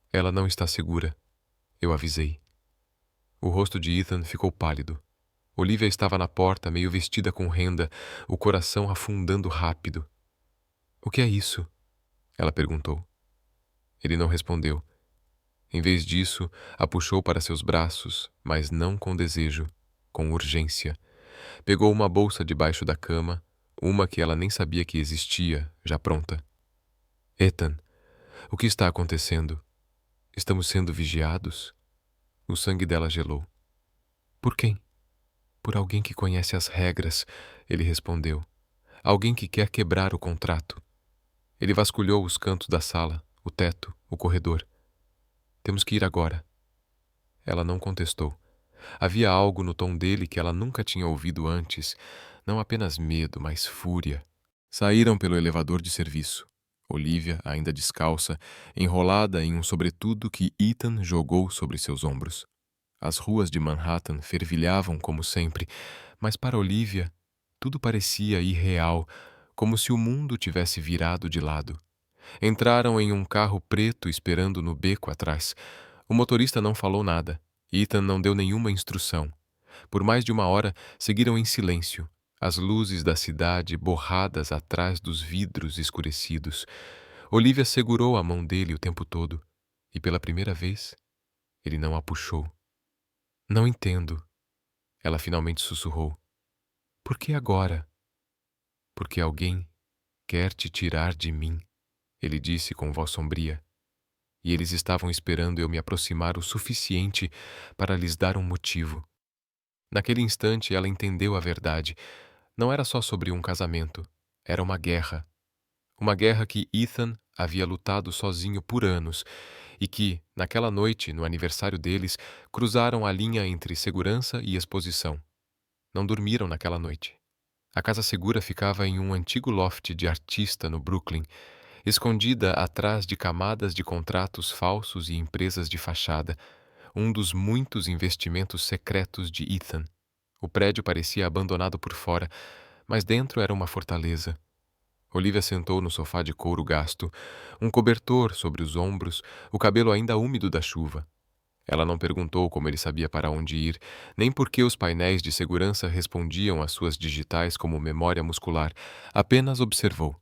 Ela não está segura. Eu avisei. O rosto de Ethan ficou pálido. Olivia estava na porta, meio vestida com renda, o coração afundando rápido. O que é isso? Ela perguntou. Ele não respondeu. Em vez disso, a puxou para seus braços, mas não com desejo, com urgência. Pegou uma bolsa debaixo da cama, uma que ela nem sabia que existia, já pronta. Ethan, o que está acontecendo? Estamos sendo vigiados? O sangue dela gelou. Por quem? Por alguém que conhece as regras, ele respondeu. Alguém que quer quebrar o contrato. Ele vasculhou os cantos da sala, o teto, o corredor. Temos que ir agora. Ela não contestou. Havia algo no tom dele que ela nunca tinha ouvido antes, não apenas medo, mas fúria. Saíram pelo elevador de serviço. Olivia, ainda descalça, enrolada em um sobretudo que Ethan jogou sobre seus ombros. As ruas de Manhattan fervilhavam como sempre, mas para Olivia tudo parecia irreal, como se o mundo tivesse virado de lado. Entraram em um carro preto esperando no beco atrás. O motorista não falou nada. Ethan não deu nenhuma instrução. Por mais de 1 hora, seguiram em silêncio, as luzes da cidade borradas atrás dos vidros escurecidos. Olivia segurou a mão dele o tempo todo, e pela primeira vez, ele não a puxou. Não entendo, ela finalmente sussurrou. Por que agora? Porque alguém quer te tirar de mim, ele disse com voz sombria. E eles estavam esperando eu me aproximar o suficiente para lhes dar um motivo. Naquele instante ela entendeu a verdade. Não era só sobre um casamento, era uma guerra. Uma guerra que Ethan havia lutado sozinho por anos e que, naquela noite, no aniversário deles, cruzaram a linha entre segurança e exposição. Não dormiram naquela noite. A casa segura ficava em um antigo loft de artista no Brooklyn, escondida atrás de camadas de contratos falsos e empresas de fachada, um dos muitos investimentos secretos de Ethan. O prédio parecia abandonado por fora, mas dentro era uma fortaleza. Olivia sentou no sofá de couro gasto, um cobertor sobre os ombros, o cabelo ainda úmido da chuva. Ela não perguntou como ele sabia para onde ir, nem por que os painéis de segurança respondiam às suas digitais como memória muscular, apenas observou.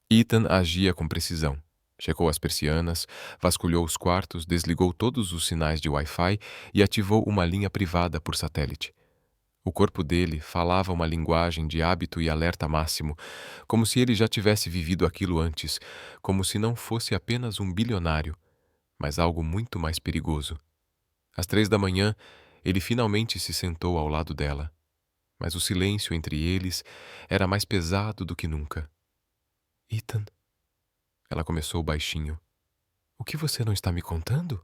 Ethan agia com precisão. Checou as persianas, vasculhou os quartos, desligou todos os sinais de Wi-Fi e ativou uma linha privada por satélite. O corpo dele falava uma linguagem de hábito e alerta máximo, como se ele já tivesse vivido aquilo antes, como se não fosse apenas um bilionário, mas algo muito mais perigoso. Às 3 da manhã, ele finalmente se sentou ao lado dela. mas o silêncio entre eles era mais pesado do que nunca. Ethan, ela começou baixinho. O que você não está me contando?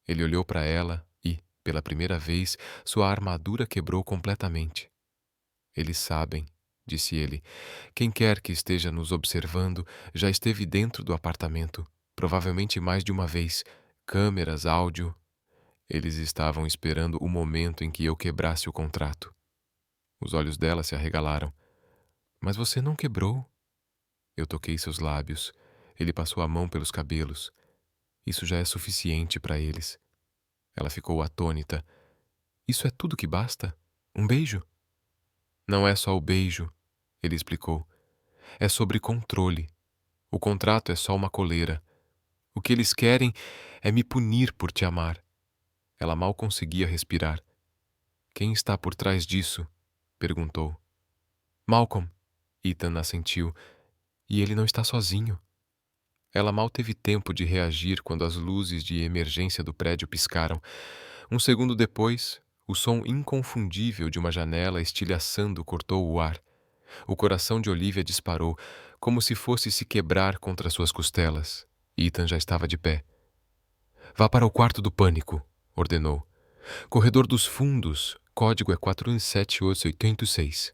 Ele olhou para ela e, pela primeira vez, sua armadura quebrou completamente. Eles sabem, disse ele. Quem quer que esteja nos observando já esteve dentro do apartamento, provavelmente mais de uma vez. Câmeras, áudio. Eles estavam esperando o momento em que eu quebrasse o contrato. Os olhos dela se arregalaram. Mas você não quebrou. Eu toquei seus lábios. Ele passou a mão pelos cabelos. Isso já é suficiente para eles. Ela ficou atônita. Isso é tudo que basta? Um beijo? Não é só o beijo, ele explicou. É sobre controle. O contrato é só uma coleira. O que eles querem é me punir por te amar. Ela mal conseguia respirar. Quem está por trás disso? Perguntou. Malcolm. Ethan assentiu. E ele não está sozinho. Ela mal teve tempo de reagir quando as luzes de emergência do prédio piscaram. Um segundo depois, o som inconfundível de uma janela estilhaçando cortou o ar. O coração de Olivia disparou, como se fosse se quebrar contra suas costelas. Ethan já estava de pé. Vá para o quarto do pânico, ordenou. Corredor dos fundos, código é 47886.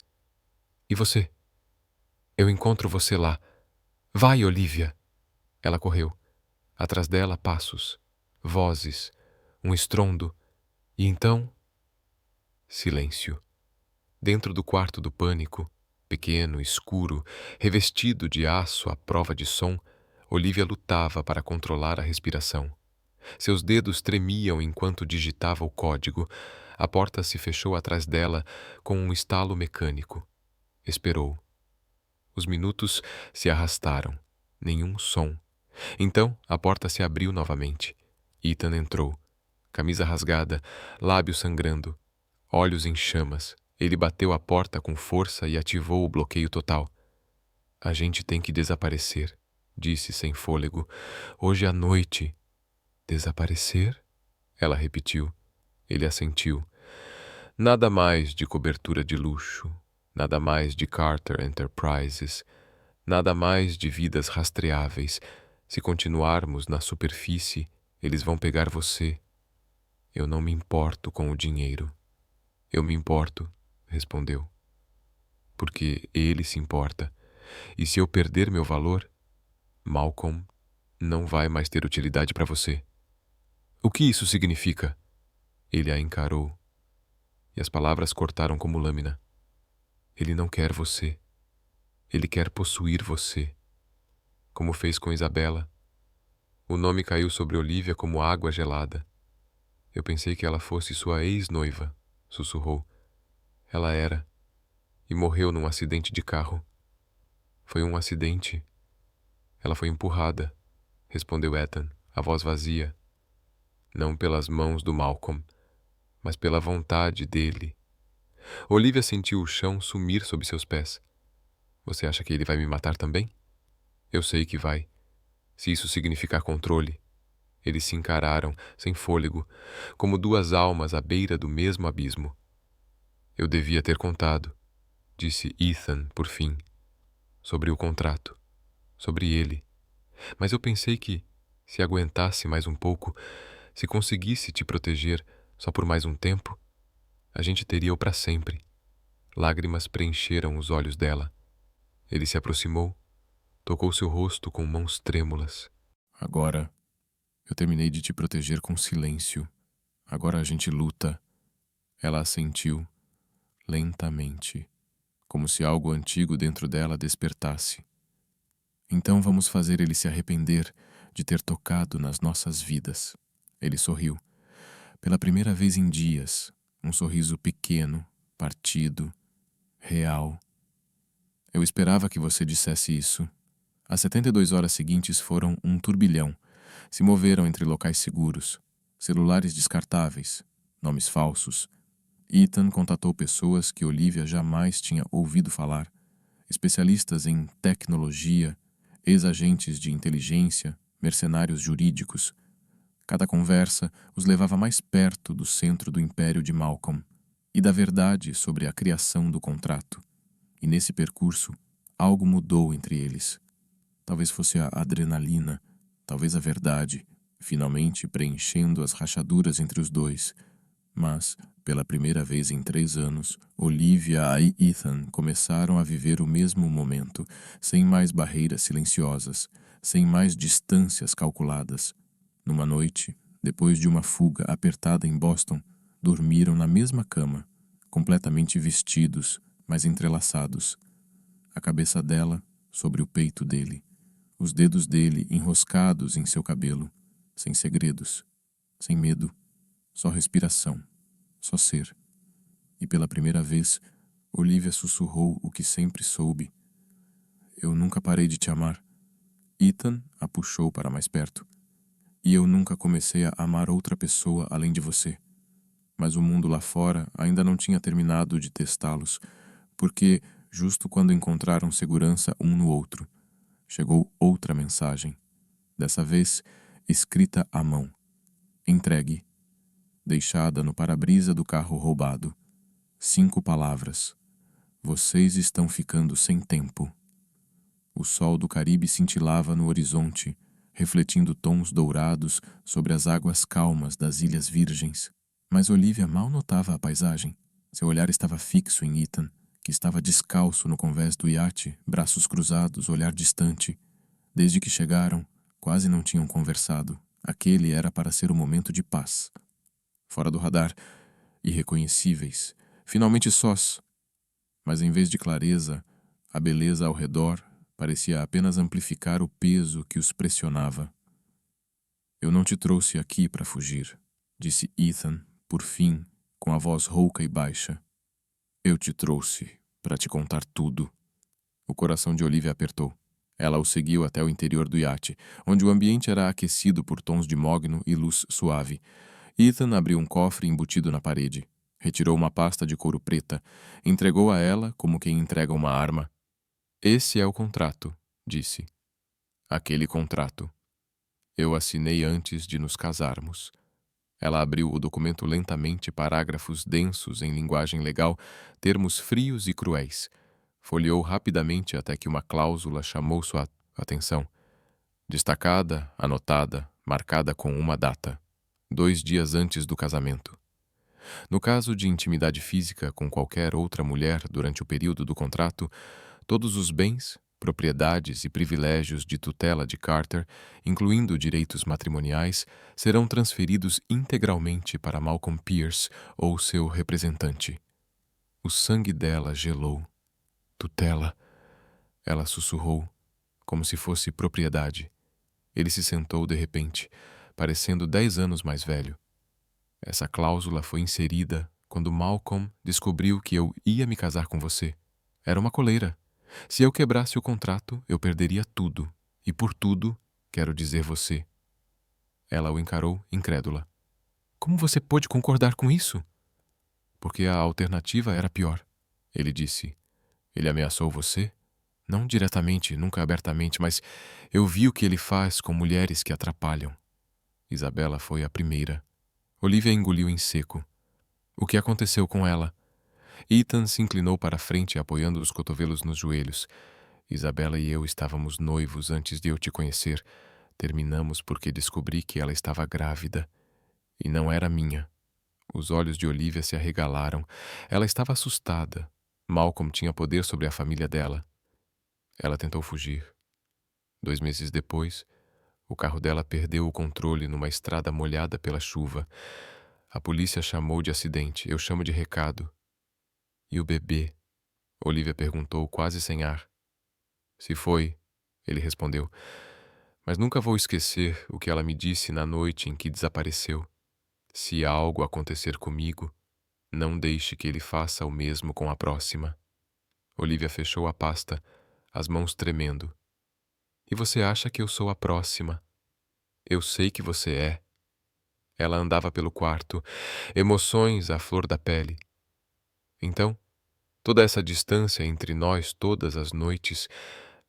E você? Eu encontro você lá. Vai, Olivia. Ela correu. Atrás dela, passos, vozes, um estrondo. E então, silêncio. Dentro do quarto do pânico, pequeno, escuro, revestido de aço à prova de som, Olivia lutava para controlar a respiração. Seus dedos tremiam enquanto digitava o código. A porta se fechou atrás dela com um estalo mecânico. Esperou. Os minutos se arrastaram. Nenhum som. Então, a porta se abriu novamente. Ethan entrou. Camisa rasgada, lábios sangrando, olhos em chamas. Ele bateu a porta com força e ativou o bloqueio total. A gente tem que desaparecer, disse sem fôlego. Hoje à noite. Desaparecer? Ela repetiu. Ele assentiu. Nada mais de cobertura de luxo, nada mais de Carter Enterprises, nada mais de vidas rastreáveis. Se continuarmos na superfície, eles vão pegar você. Eu não me importo com o dinheiro. Eu me importo, respondeu. Porque ele se importa. E se eu perder meu valor, Malcolm não vai mais ter utilidade para você. O que isso significa? Ele a encarou. E as palavras cortaram como lâmina. Ele não quer você. Ele quer possuir você. Como fez com Isabela. O nome caiu sobre Olivia como água gelada. Eu pensei que ela fosse sua ex-noiva, sussurrou. Ela era. E morreu num acidente de carro. Foi um acidente. Ela foi empurrada, respondeu Ethan, a voz vazia. Não pelas mãos do Malcolm, mas pela vontade dele. Olivia sentiu o chão sumir sob seus pés. Você acha que ele vai me matar também? Eu sei que vai. Se isso significar controle. Eles se encararam, sem fôlego, como duas almas à beira do mesmo abismo. Eu devia ter contado, disse Ethan, por fim, sobre o contrato, sobre ele. Mas eu pensei que, se aguentasse mais um pouco, se conseguisse te proteger só por mais um tempo, a gente teria-o para sempre. Lágrimas preencheram os olhos dela. Ele se aproximou, tocou seu rosto com mãos trêmulas. Agora, eu terminei de te proteger com silêncio. Agora a gente luta. Ela assentiu, lentamente, como se algo antigo dentro dela despertasse. Então vamos fazer ele se arrepender de ter tocado nas nossas vidas. Ele sorriu. Pela primeira vez em dias, um sorriso pequeno, partido, real. Eu esperava que você dissesse isso. As 72 horas seguintes foram um turbilhão. Se moveram entre locais seguros, celulares descartáveis, nomes falsos. Ethan contatou pessoas que Olivia jamais tinha ouvido falar, especialistas em tecnologia, ex-agentes de inteligência, mercenários jurídicos. Cada conversa os levava mais perto do centro do império de Malcolm. e da verdade sobre a criação do contrato. E nesse percurso, algo mudou entre eles. Talvez fosse a adrenalina, talvez a verdade, finalmente preenchendo as rachaduras entre os dois. Mas, pela primeira vez em 3 anos, Olivia e Ethan começaram a viver o mesmo momento, sem mais barreiras silenciosas, sem mais distâncias calculadas. Numa noite, depois de uma fuga apertada em Boston, dormiram na mesma cama, completamente vestidos, mas entrelaçados. A cabeça dela sobre o peito dele, os dedos dele enroscados em seu cabelo, sem segredos, sem medo, só respiração, só ser. E pela primeira vez, Olivia sussurrou o que sempre soube. Eu nunca parei de te amar. Ethan a puxou para mais perto. E eu nunca comecei a amar outra pessoa além de você. Mas o mundo lá fora ainda não tinha terminado de testá-los, porque, justo quando encontraram segurança um no outro, chegou outra mensagem. Dessa vez, escrita à mão. Entregue. Deixada no para-brisa do carro roubado. 5 palavras. Vocês estão ficando sem tempo. O sol do Caribe cintilava no horizonte, refletindo tons dourados sobre as águas calmas das Ilhas Virgens. Mas Olivia mal notava a paisagem. Seu olhar estava fixo em Ethan, que estava descalço no convés do iate, braços cruzados, olhar distante. Desde que chegaram, quase não tinham conversado. Aquele era para ser o momento de paz. Fora do radar, irreconhecíveis, finalmente sós. Mas em vez de clareza, a beleza ao redor parecia apenas amplificar o peso que os pressionava. Eu não te trouxe aqui para fugir, disse Ethan, por fim, com a voz rouca e baixa. Eu te trouxe para te contar tudo. O coração de Olivia apertou. Ela o seguiu até o interior do iate, onde o ambiente era aquecido por tons de mogno e luz suave. Ethan abriu um cofre embutido na parede. Retirou uma pasta de couro preta. Entregou a ela como quem entrega uma arma. Esse é o contrato, disse. Aquele contrato. Eu assinei antes de nos casarmos. Ela abriu o documento lentamente, parágrafos densos em linguagem legal, termos frios e cruéis. Folheou rapidamente até que uma cláusula chamou sua atenção. Destacada, anotada, marcada com uma data. 2 dias antes do casamento. No caso de intimidade física com qualquer outra mulher durante o período do contrato, todos os bens, propriedades e privilégios de tutela de Carter, incluindo direitos matrimoniais, serão transferidos integralmente para Malcolm Pierce ou seu representante. O sangue dela gelou. Tutela, ela sussurrou, como se fosse propriedade. Ele se sentou de repente, parecendo 10 anos mais velho. Essa cláusula foi inserida quando Malcolm descobriu que eu ia me casar com você. Era uma coleira. Se eu quebrasse o contrato, eu perderia tudo. E por tudo, quero dizer você. Ela o encarou, incrédula. Como você pôde concordar com isso? Porque a alternativa era pior. Ele disse. Ele ameaçou você? Não diretamente, nunca abertamente, mas eu vi o que ele faz com mulheres que atrapalham. Isabela foi a primeira. Olivia engoliu em seco. O que aconteceu com ela? Ethan se inclinou para a frente, apoiando os cotovelos nos joelhos. Isabela e eu estávamos noivos antes de eu te conhecer. Terminamos porque descobri que ela estava grávida. E não era minha. Os olhos de Olivia se arregalaram. Ela estava assustada. Malcolm tinha poder sobre a família dela. Ela tentou fugir. 2 meses depois, o carro dela perdeu o controle numa estrada molhada pela chuva. A polícia chamou de acidente. Eu chamo de recado. E o bebê? Olivia perguntou, quase sem ar. Se foi, ele respondeu. Mas nunca vou esquecer o que ela me disse na noite em que desapareceu. Se algo acontecer comigo, não deixe que ele faça o mesmo com a próxima. Olivia fechou a pasta, as mãos tremendo. E você acha que eu sou a próxima? Eu sei que você é. Ela andava pelo quarto, emoções à flor da pele. Então, toda essa distância entre nós todas as noites,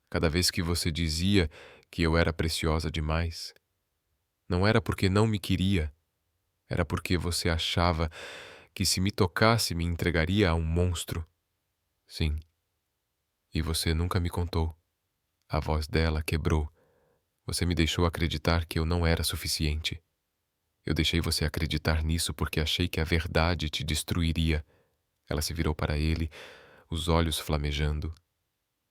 cada vez que você dizia que eu era preciosa demais, não era porque não me queria, era porque você achava que se me tocasse me entregaria a um monstro. Sim. E você nunca me contou. A voz dela quebrou. Você me deixou acreditar que eu não era suficiente. Eu deixei você acreditar nisso porque achei que a verdade te destruiria. Ela se virou para ele, os olhos flamejando.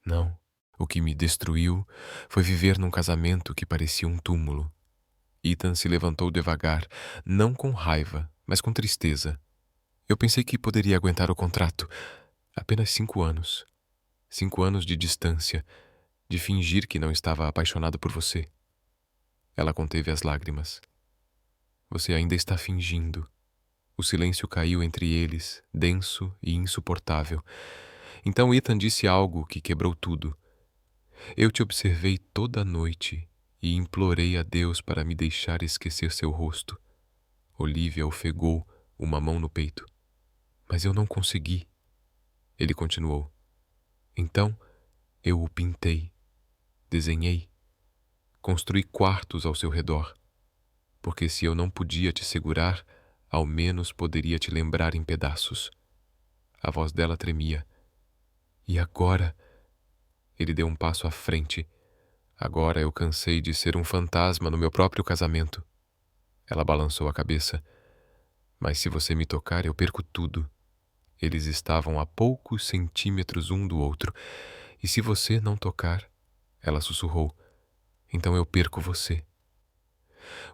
Não. O que me destruiu foi viver num casamento que parecia um túmulo. Ethan se levantou devagar, não com raiva, mas com tristeza. Eu pensei que poderia aguentar o contrato. Apenas 5 anos. 5 anos de distância, de fingir que não estava apaixonado por você. Ela conteve as lágrimas. Você ainda está fingindo. O silêncio caiu entre eles, denso e insuportável. Então Ethan disse algo que quebrou tudo. Eu te observei toda a noite e implorei a Deus para me deixar esquecer seu rosto. Olivia ofegou, uma mão no peito. Mas eu não consegui. Ele continuou. Então, eu o pintei, desenhei, construí quartos ao seu redor. Porque se eu não podia te segurar, ao menos poderia te lembrar em pedaços. A voz dela tremia. E agora? Ele deu um passo à frente. Agora eu cansei de ser um fantasma no meu próprio casamento. Ela balançou a cabeça. Mas se você me tocar, eu perco tudo. Eles estavam a poucos centímetros um do outro. E se você não tocar, ela sussurrou, então eu perco você.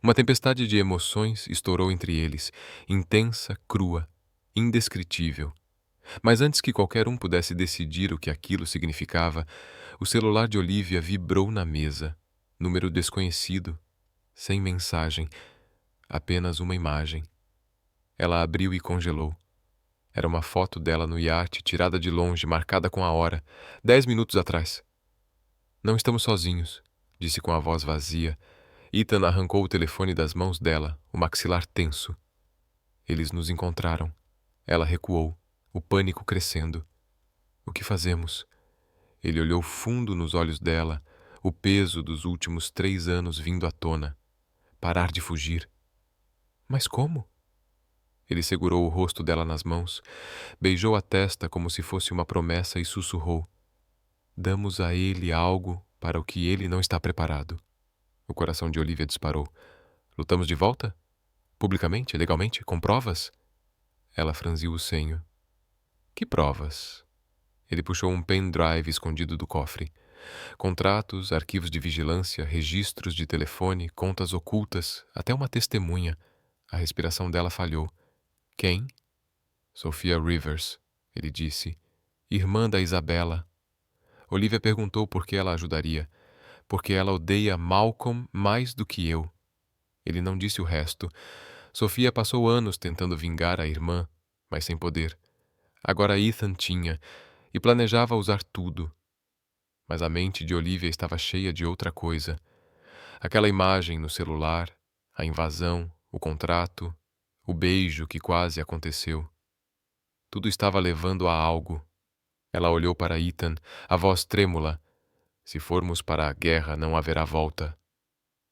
Uma tempestade de emoções estourou entre eles, intensa, crua, indescritível. Mas antes que qualquer um pudesse decidir o que aquilo significava, o celular de Olivia vibrou na mesa. Número desconhecido, sem mensagem, apenas uma imagem. Ela abriu e congelou. Era uma foto dela no iate, tirada de longe, marcada com a hora, 10 minutos atrás. Não estamos sozinhos, disse com a voz vazia. Ethan arrancou o telefone das mãos dela, o maxilar tenso. Eles nos encontraram. Ela recuou, o pânico crescendo. O que fazemos? Ele olhou fundo nos olhos dela, o peso dos últimos 3 anos vindo à tona. Parar de fugir. Mas como? Ele segurou o rosto dela nas mãos, beijou a testa como se fosse uma promessa e sussurrou. Damos a ele algo para o que ele não está preparado. O coração de Olivia disparou. Lutamos de volta? Publicamente? Legalmente? Com provas? Ela franziu o senho. Que provas? Ele puxou um pendrive escondido do cofre. Contratos, arquivos de vigilância, registros de telefone, contas ocultas, até uma testemunha. A respiração dela falhou. Quem? Sophia Rivers, ele disse. Irmã da Isabella. Olivia perguntou por que ela ajudaria. Porque ela odeia Malcolm mais do que eu. Ele não disse o resto. Sophia passou anos tentando vingar a irmã, mas sem poder. Agora Ethan tinha, e planejava usar tudo. Mas a mente de Olivia estava cheia de outra coisa. Aquela imagem no celular, a invasão, o contrato, o beijo que quase aconteceu. Tudo estava levando a algo. Ela olhou para Ethan, a voz trêmula. Se formos para a guerra, não haverá volta.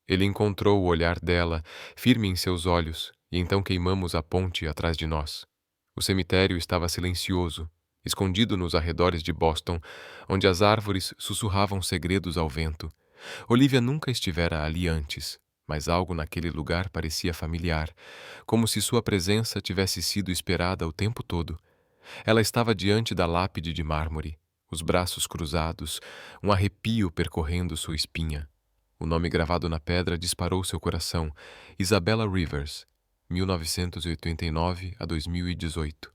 Ele encontrou o olhar dela, firme em seus olhos, e então queimamos a ponte atrás de nós. O cemitério estava silencioso, escondido nos arredores de Boston, onde as árvores sussurravam segredos ao vento. Olivia nunca estivera ali antes, mas algo naquele lugar parecia familiar, como se sua presença tivesse sido esperada o tempo todo. Ela estava diante da lápide de mármore, os braços cruzados, um arrepio percorrendo sua espinha. O nome gravado na pedra disparou seu coração. Isabella Rivers, 1989 a 2018.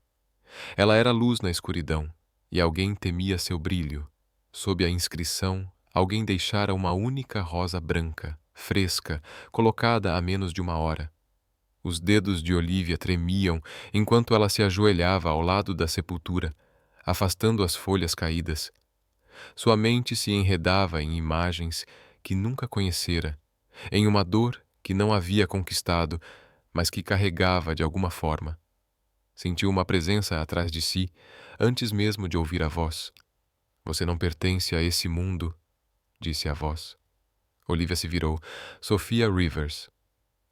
Ela era luz na escuridão, e alguém temia seu brilho. Sob a inscrição, alguém deixara uma única rosa branca, fresca, colocada há menos de 1 hora. Os dedos de Olivia tremiam enquanto ela se ajoelhava ao lado da sepultura, afastando as folhas caídas. Sua mente se enredava em imagens que nunca conhecera, em uma dor que não havia conquistado, mas que carregava de alguma forma. Sentiu uma presença atrás de si, antes mesmo de ouvir a voz. Você não pertence a esse mundo, disse a voz. Olivia se virou. Sophia Rivers.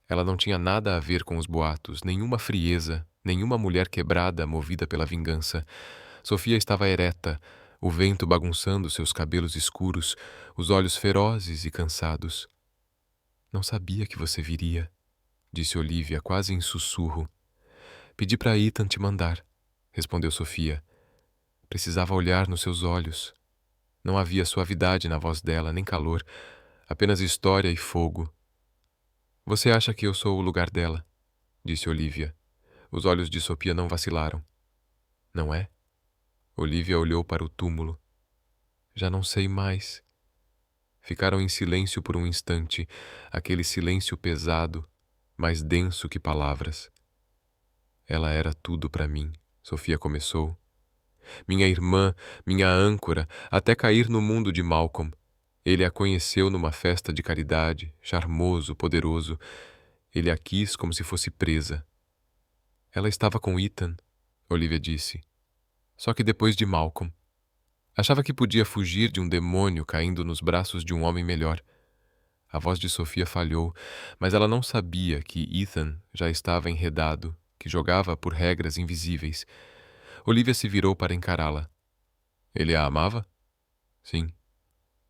Ela não tinha nada a ver com os boatos, nenhuma frieza, Nenhuma mulher quebrada, movida pela vingança. Sofia estava ereta, o vento bagunçando seus cabelos escuros, os olhos ferozes e cansados. Não sabia que você viria, disse Olivia quase em sussurro. Pedi para Ethan te mandar, respondeu Sofia. Precisava olhar nos seus olhos. Não havia suavidade na voz dela, nem calor, apenas história e fogo. Você acha que eu sou o lugar dela? Disse Olivia. Os olhos de Sofia não vacilaram. Não é? Olivia olhou para o túmulo. Já não sei mais. Ficaram em silêncio por um instante, aquele silêncio pesado, mais denso que palavras. Ela era tudo para mim, Sofia começou. Minha irmã, minha âncora, até cair no mundo de Malcolm. Ele a conheceu numa festa de caridade, charmoso, poderoso. Ele a quis como se fosse presa. Ela estava com Ethan, Olivia disse. Só que depois de Malcolm. Achava que podia fugir de um demônio caindo nos braços de um homem melhor. A voz de Sofia falhou, mas ela não sabia que Ethan já estava enredado, que jogava por regras invisíveis. Olivia se virou para encará-la. Ele a amava? Sim,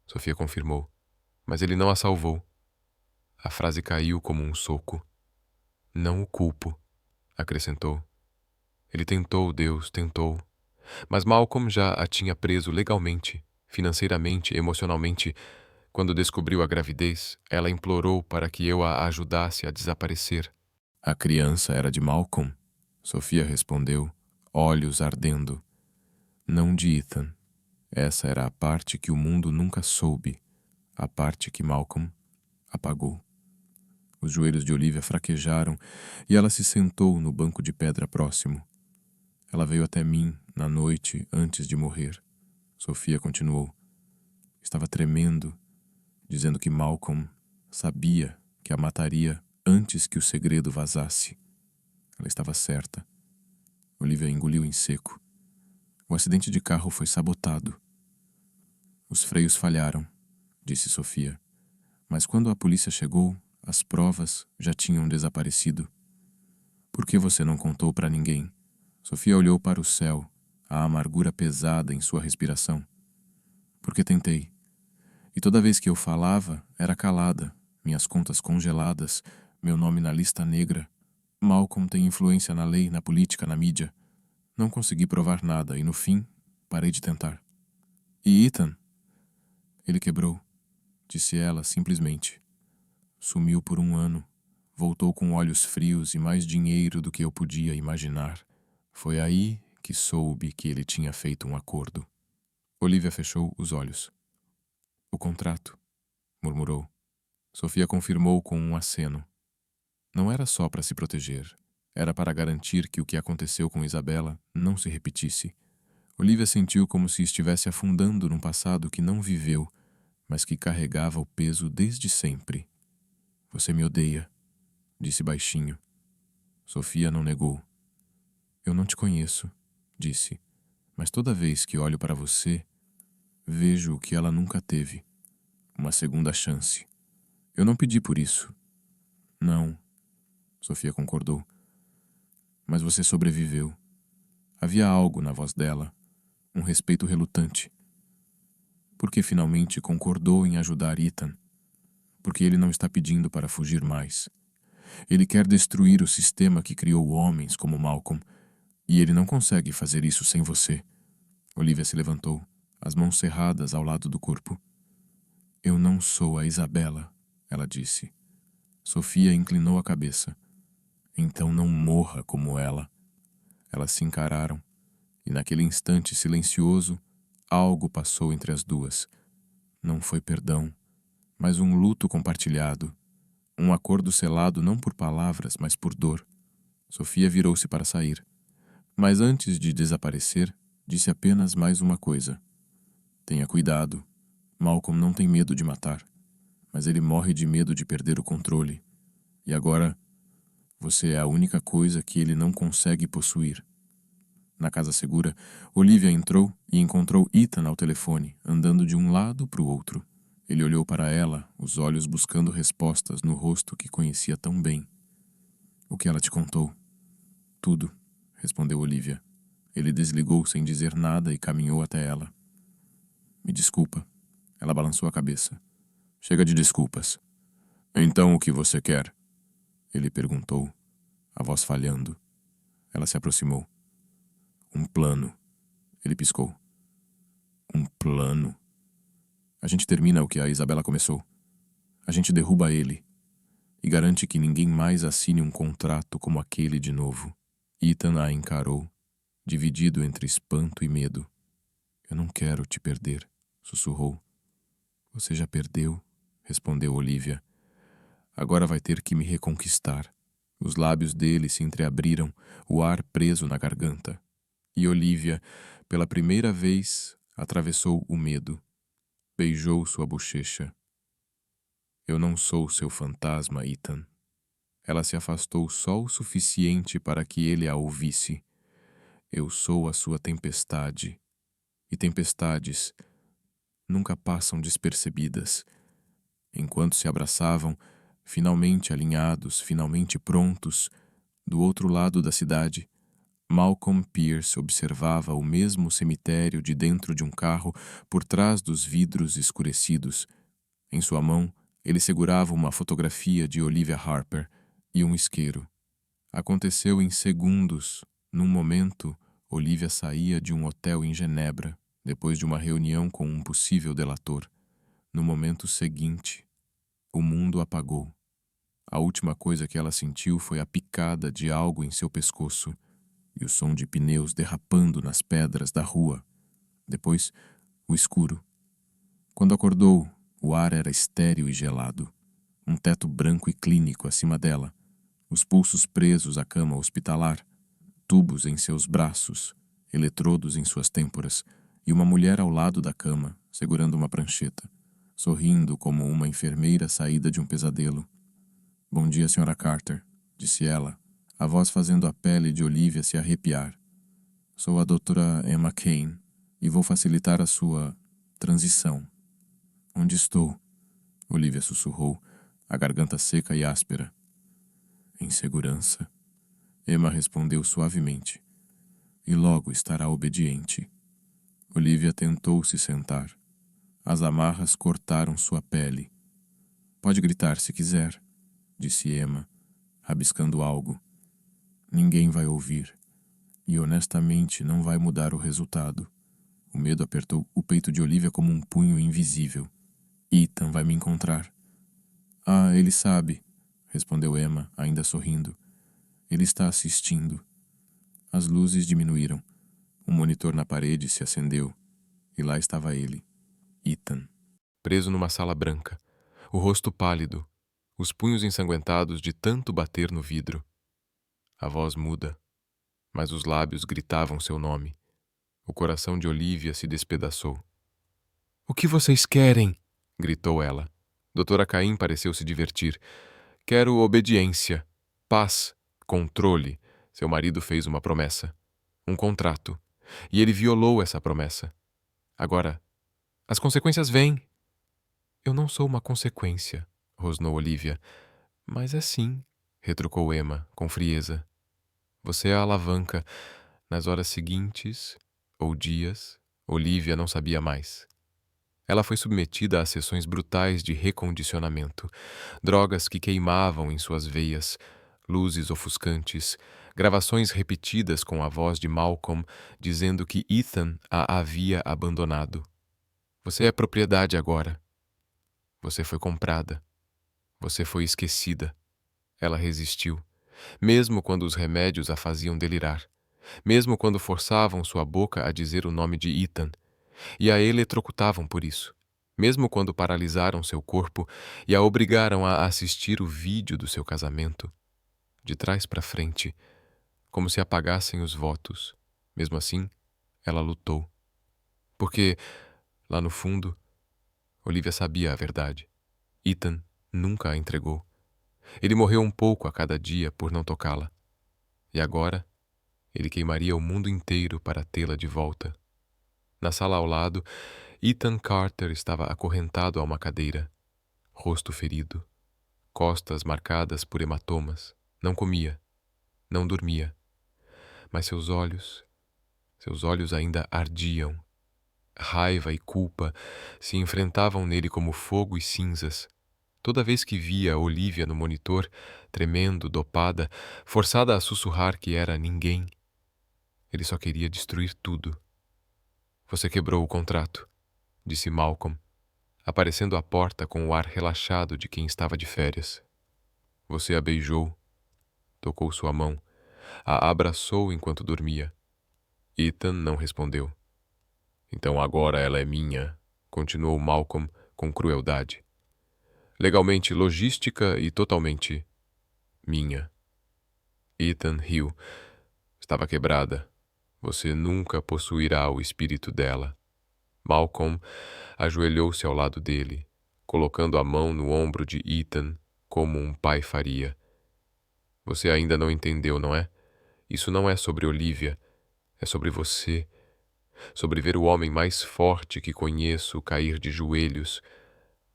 Sofia confirmou. Mas ele não a salvou. A frase caiu como um soco. Não o culpo, acrescentou. Ele tentou, Deus, tentou. Mas Malcolm já a tinha preso legalmente, financeiramente, emocionalmente. Quando descobriu a gravidez, ela implorou para que eu a ajudasse a desaparecer. A criança era de Malcolm? Sofia respondeu, olhos ardendo. Não de Ethan. Essa era a parte que o mundo nunca soube, a parte que Malcolm apagou. Os joelhos de Olivia fraquejaram e ela se sentou no banco de pedra próximo. Ela veio até mim na noite antes de morrer. Sofia continuou. Estava tremendo, dizendo que Malcolm sabia que a mataria antes que o segredo vazasse. Ela estava certa. Olivia engoliu em seco. O acidente de carro foi sabotado. Os freios falharam, disse Sofia. Mas quando a polícia chegou, as provas já tinham desaparecido. Por que você não contou para ninguém? Sofia olhou para o céu, a amargura pesada em sua respiração. Porque tentei. E toda vez que eu falava, era calada, minhas contas congeladas, meu nome na lista negra. Malcolm tem influência na lei, na política, na mídia. Não consegui provar nada e, no fim, parei de tentar. E Ethan? Ele quebrou, disse ela simplesmente. Sumiu por um ano. Voltou com olhos frios e mais dinheiro do que eu podia imaginar. Foi aí que soube que ele tinha feito um acordo. Olivia fechou os olhos. O contrato, murmurou. Sofia confirmou com um aceno. Não era só para se proteger. Era para garantir que o que aconteceu com Isabela não se repetisse. Olivia sentiu como se estivesse afundando num passado que não viveu, mas que carregava o peso desde sempre. Você me odeia, disse baixinho. Sofia não negou. Eu não te conheço, disse, mas toda vez que olho para você, vejo o que ela nunca teve. Uma segunda chance. Eu não pedi por isso. Não, Sofia concordou. Mas você sobreviveu. Havia algo na voz dela, um respeito relutante. Porque finalmente concordou em ajudar Ethan. Porque ele não está pedindo para fugir mais. Ele quer destruir o sistema que criou homens como Malcolm, e ele não consegue fazer isso sem você. Olivia se levantou, as mãos cerradas ao lado do corpo. Eu não sou a Isabela, ela disse. Sofia inclinou a cabeça. Então não morra como ela. Elas se encararam, e naquele instante silencioso, algo passou entre as duas. Não foi perdão, mas um luto compartilhado. Um acordo selado não por palavras, mas por dor. Sofia virou-se para sair. Mas antes de desaparecer, disse apenas mais uma coisa. Tenha cuidado. Malcolm não tem medo de matar, mas ele morre de medo de perder o controle. E agora, você é a única coisa que ele não consegue possuir. Na casa segura, Olivia entrou e encontrou Ethan ao telefone, andando de um lado para o outro. Ele olhou para ela, os olhos buscando respostas no rosto que conhecia tão bem. O que ela te contou? Tudo. respondeu Olivia. Ele desligou sem dizer nada e caminhou até ela. Me desculpa. Ela balançou a cabeça. Chega de desculpas. Então o que você quer? Ele perguntou, a voz falhando. Ela se aproximou. Um plano. Ele piscou. Um plano? A gente termina o que a Isabela começou. A gente derruba ele e garante que ninguém mais assine um contrato como aquele de novo. Ethan a encarou, dividido entre espanto e medo. Eu não quero te perder, sussurrou. Você já perdeu, respondeu Olivia. Agora vai ter que me reconquistar. Os lábios dele se entreabriram, o ar preso na garganta. E Olivia, pela primeira vez, atravessou o medo. Beijou sua bochecha. Eu não sou seu fantasma, Ethan. Ela se afastou só o suficiente para que ele a ouvisse. Eu sou a sua tempestade. E tempestades nunca passam despercebidas. Enquanto se abraçavam, finalmente alinhados, finalmente prontos, do outro lado da cidade, Malcolm Pierce observava o mesmo cemitério de dentro de um carro por trás dos vidros escurecidos. Em sua mão, ele segurava uma fotografia de Olivia Harper e um isqueiro. Aconteceu em segundos. Num momento, Olivia saía de um hotel em Genebra, depois de uma reunião com um possível delator. No momento seguinte, o mundo apagou. A última coisa que ela sentiu foi a picada de algo em seu pescoço e o som de pneus derrapando nas pedras da rua. Depois, o escuro. Quando acordou, o ar era estéril e gelado. Um teto branco e clínico acima dela, os pulsos presos à cama hospitalar, tubos em seus braços, eletrodos em suas têmporas, e uma mulher ao lado da cama, segurando uma prancheta, sorrindo como uma enfermeira saída de um pesadelo. Bom dia, Sra. Carter, disse ela, a voz fazendo a pele de Olivia se arrepiar. Sou a doutora Emma Kane e vou facilitar a sua transição. Onde estou? Olivia sussurrou, a garganta seca e áspera. Em segurança. Emma respondeu suavemente. E logo estará obediente. Olivia tentou se sentar. As amarras cortaram sua pele. Pode gritar se quiser, disse Emma, rabiscando algo. Ninguém vai ouvir. E honestamente não vai mudar o resultado. O medo apertou o peito de Olivia como um punho invisível. Ethan vai me encontrar. Ah, ele sabe, respondeu Emma, ainda sorrindo. Ele está assistindo. As luzes diminuíram. Um monitor na parede se acendeu. E lá estava ele, Ethan. Preso numa sala branca, o rosto pálido, os punhos ensanguentados de tanto bater no vidro. A voz muda, mas os lábios gritavam seu nome. O coração de Olivia se despedaçou. O que vocês querem? Gritou ela. Doutora Caim pareceu se divertir. Quero obediência, paz, controle. Seu marido fez uma promessa, um contrato, e ele violou essa promessa. Agora, as consequências vêm. Eu não sou uma consequência, rosnou Olivia. Mas é sim, retrucou Emma, com frieza. Você é a alavanca. Nas horas seguintes, ou dias, Olivia não sabia mais. Ela foi submetida a sessões brutais de recondicionamento, drogas que queimavam em suas veias, luzes ofuscantes, gravações repetidas com a voz de Malcolm dizendo que Ethan a havia abandonado. Você é propriedade agora. Você foi comprada. Você foi esquecida. Ela resistiu, mesmo quando os remédios a faziam delirar, mesmo quando forçavam sua boca a dizer o nome de Ethan, e a eletrocutavam por isso, mesmo quando paralisaram seu corpo e a obrigaram a assistir o vídeo do seu casamento, de trás para frente, como se apagassem os votos. Mesmo assim, ela lutou. Porque, lá no fundo, Olivia sabia a verdade. Ethan nunca a entregou. Ele morreu um pouco a cada dia por não tocá-la. E agora, ele queimaria o mundo inteiro para tê-la de volta. Na sala ao lado, Ethan Carter estava acorrentado a uma cadeira, rosto ferido, costas marcadas por hematomas. Não comia, não dormia. mas seus olhos ainda ardiam. Raiva e culpa se enfrentavam nele como fogo e cinzas. Toda vez que via Olivia no monitor, tremendo, dopada, forçada a sussurrar que era ninguém, ele só queria destruir tudo. Você quebrou o contrato, disse Malcolm, aparecendo à porta com o ar relaxado de quem estava de férias. Você a beijou, tocou sua mão, a abraçou enquanto dormia. Ethan não respondeu. Então agora ela é minha, continuou Malcolm com crueldade. Legalmente logística e totalmente minha. Ethan riu. Estava quebrada. Você nunca possuirá o espírito dela. Malcolm ajoelhou-se ao lado dele, colocando a mão no ombro de Ethan como um pai faria. Você ainda não entendeu, não é? Isso não é sobre Olivia, é sobre você. Sobre ver o homem mais forte que conheço cair de joelhos,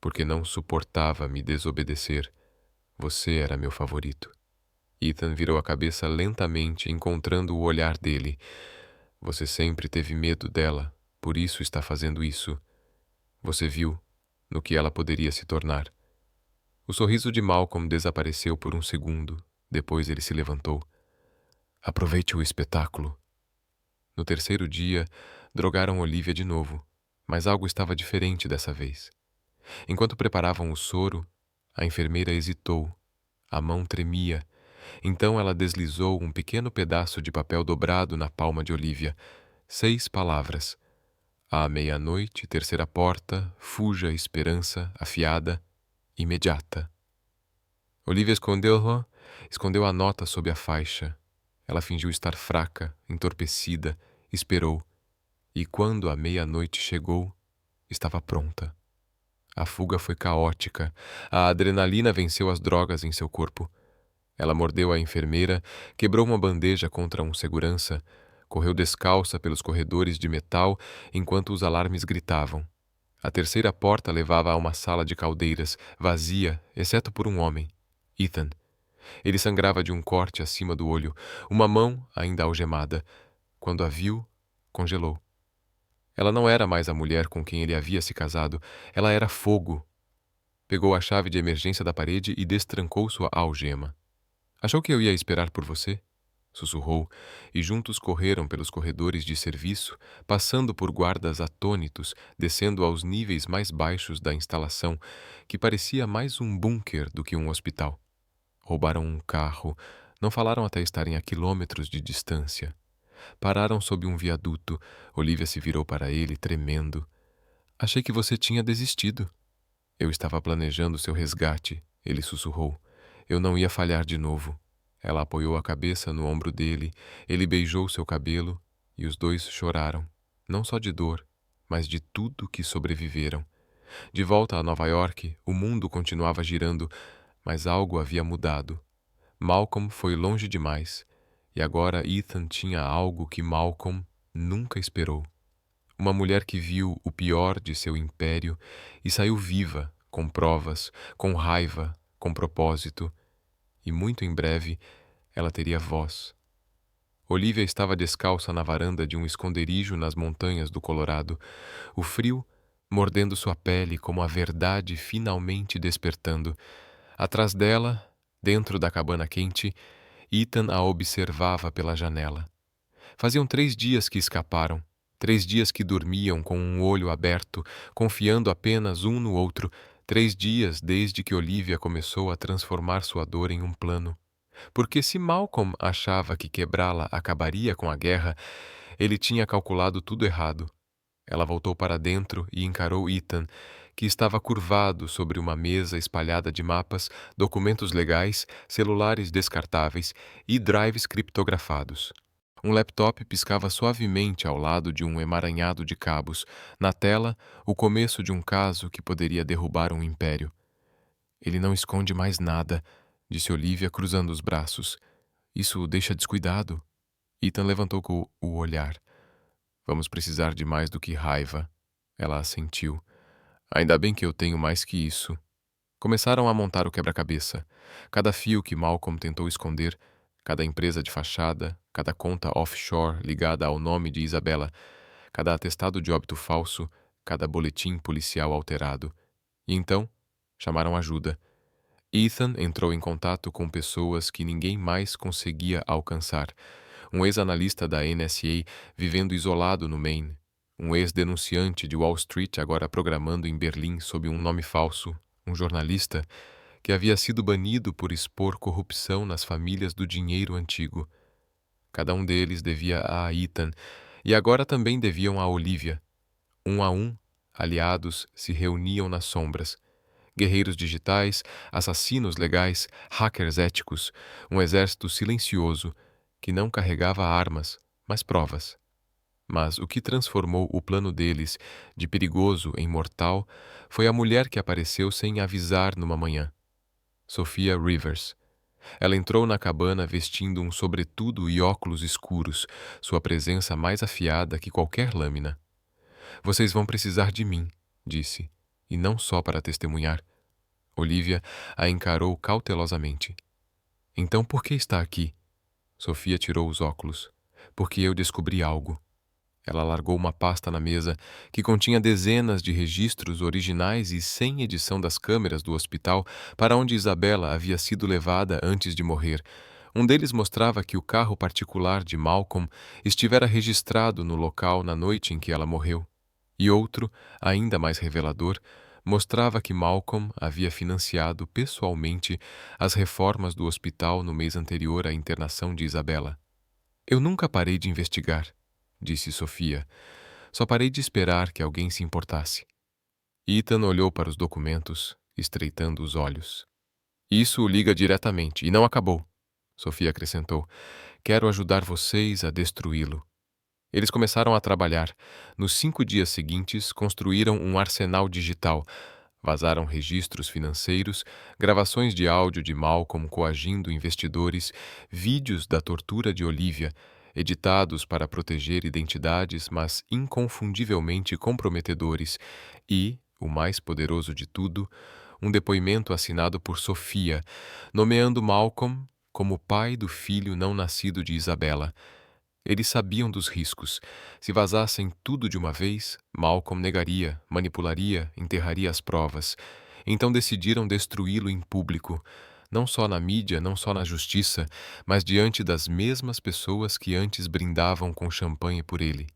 porque não suportava me desobedecer. Você era meu favorito. Ethan virou a cabeça lentamente, encontrando o olhar dele. Você sempre teve medo dela, por isso está fazendo isso. Você viu no que ela poderia se tornar. O sorriso de Malcolm desapareceu por um segundo. Depois ele se levantou. Aproveite o espetáculo. No terceiro dia, drogaram Olivia de novo, mas algo estava diferente dessa vez. Enquanto preparavam o soro, a enfermeira hesitou. A mão tremia. Então ela deslizou um pequeno pedaço de papel dobrado na palma de Olivia. 6 palavras. À meia-noite, terceira porta, fuja, esperança, afiada, imediata. Olivia escondeu a nota sob a faixa. Ela fingiu estar fraca, entorpecida, esperou. E quando a meia-noite chegou, estava pronta. A fuga foi caótica. A adrenalina venceu as drogas em seu corpo. Ela mordeu a enfermeira, quebrou uma bandeja contra um segurança, correu descalça pelos corredores de metal enquanto os alarmes gritavam. A terceira porta levava a uma sala de caldeiras, vazia, exceto por um homem, Ethan. Ele sangrava de um corte acima do olho, uma mão ainda algemada. Quando a viu, congelou. Ela não era mais a mulher com quem ele havia se casado, ela era fogo. Pegou a chave de emergência da parede e destrancou sua algema. Achou que eu ia esperar por você? Sussurrou, e juntos correram pelos corredores de serviço, passando por guardas atônitos, descendo aos níveis mais baixos da instalação, que parecia mais um bunker do que um hospital. Roubaram um carro, não falaram até estarem a quilômetros de distância. Pararam sob um viaduto. Olivia se virou para ele, tremendo. Achei que você tinha desistido. Eu estava planejando seu resgate, ele sussurrou. Eu não ia falhar de novo. Ela apoiou a cabeça no ombro dele, ele beijou seu cabelo e os dois choraram, não só de dor, mas de tudo que sobreviveram. De volta a Nova York, o mundo continuava girando, mas algo havia mudado. Malcolm foi longe demais, e agora Ethan tinha algo que Malcolm nunca esperou. Uma mulher que viu o pior de seu império e saiu viva, com provas, com raiva, com propósito. E muito em breve ela teria voz. Olivia estava descalça na varanda de um esconderijo nas montanhas do Colorado, o frio mordendo sua pele como a verdade finalmente despertando. Atrás dela, dentro da cabana quente, Ethan a observava pela janela. Faziam 3 dias que escaparam, 3 dias que dormiam com um olho aberto, confiando apenas um no outro, 3 dias desde que Olivia começou a transformar sua dor em um plano. Porque se Malcolm achava que quebrá-la acabaria com a guerra, ele tinha calculado tudo errado. Ela voltou para dentro e encarou Ethan, que estava curvado sobre uma mesa espalhada de mapas, documentos legais, celulares descartáveis e drives criptografados. Um laptop piscava suavemente ao lado de um emaranhado de cabos. Na tela, o começo de um caso que poderia derrubar um império. Ele não esconde mais nada, disse Olivia, cruzando os braços. Isso o deixa descuidado. Ethan levantou o olhar. Vamos precisar de mais do que raiva. Ela assentiu. Ainda bem que eu tenho mais que isso. Começaram a montar o quebra-cabeça. Cada fio que Malcolm tentou esconder, Cada empresa de fachada, cada conta offshore ligada ao nome de Isabela, cada atestado de óbito falso, cada boletim policial alterado. E então, chamaram ajuda. Ethan entrou em contato com pessoas que ninguém mais conseguia alcançar. Um ex-analista da NSA vivendo isolado no Maine. Um ex-denunciante de Wall Street agora programando em Berlim sob um nome falso. Um jornalista que havia sido banido por expor corrupção nas famílias do dinheiro antigo. Cada um deles devia a Ethan, e agora também deviam a Olivia. Um a um, aliados se reuniam nas sombras. Guerreiros digitais, assassinos legais, hackers éticos, um exército silencioso que não carregava armas, mas provas. Mas o que transformou o plano deles de perigoso em mortal foi a mulher que apareceu sem avisar numa manhã. Sophia Rivers. Ela entrou na cabana vestindo um sobretudo e óculos escuros, sua presença mais afiada que qualquer lâmina. "Vocês vão precisar de mim", disse, e não só para testemunhar. Olivia a encarou cautelosamente. "Então por que está aqui?" Sophia tirou os óculos. "Porque eu descobri algo." Ela largou uma pasta na mesa que continha dezenas de registros originais e sem edição das câmeras do hospital para onde Isabela havia sido levada antes de morrer. Um deles mostrava que o carro particular de Malcolm estivera registrado no local na noite em que ela morreu. E outro, ainda mais revelador, mostrava que Malcolm havia financiado pessoalmente as reformas do hospital no mês anterior à internação de Isabela. "Eu nunca parei de investigar", disse Sophia. "Só parei de esperar que alguém se importasse." Ethan olhou para os documentos, estreitando os olhos. "Isso o liga diretamente, e não acabou", Sophia acrescentou. "Quero ajudar vocês a destruí-lo." Eles começaram a trabalhar. Nos 5 dias seguintes, construíram um arsenal digital. Vazaram registros financeiros, gravações de áudio de Malcolm coagindo investidores, vídeos da tortura de Olivia, editados para proteger identidades, mas inconfundivelmente comprometedores, e, o mais poderoso de tudo, um depoimento assinado por Sophia, nomeando Malcolm como pai do filho não nascido de Isabela. Eles sabiam dos riscos. Se vazassem tudo de uma vez, Malcolm negaria, manipularia, enterraria as provas. Então decidiram destruí-lo em público, não só na mídia, não só na justiça, mas diante das mesmas pessoas que antes brindavam com champanhe por ele.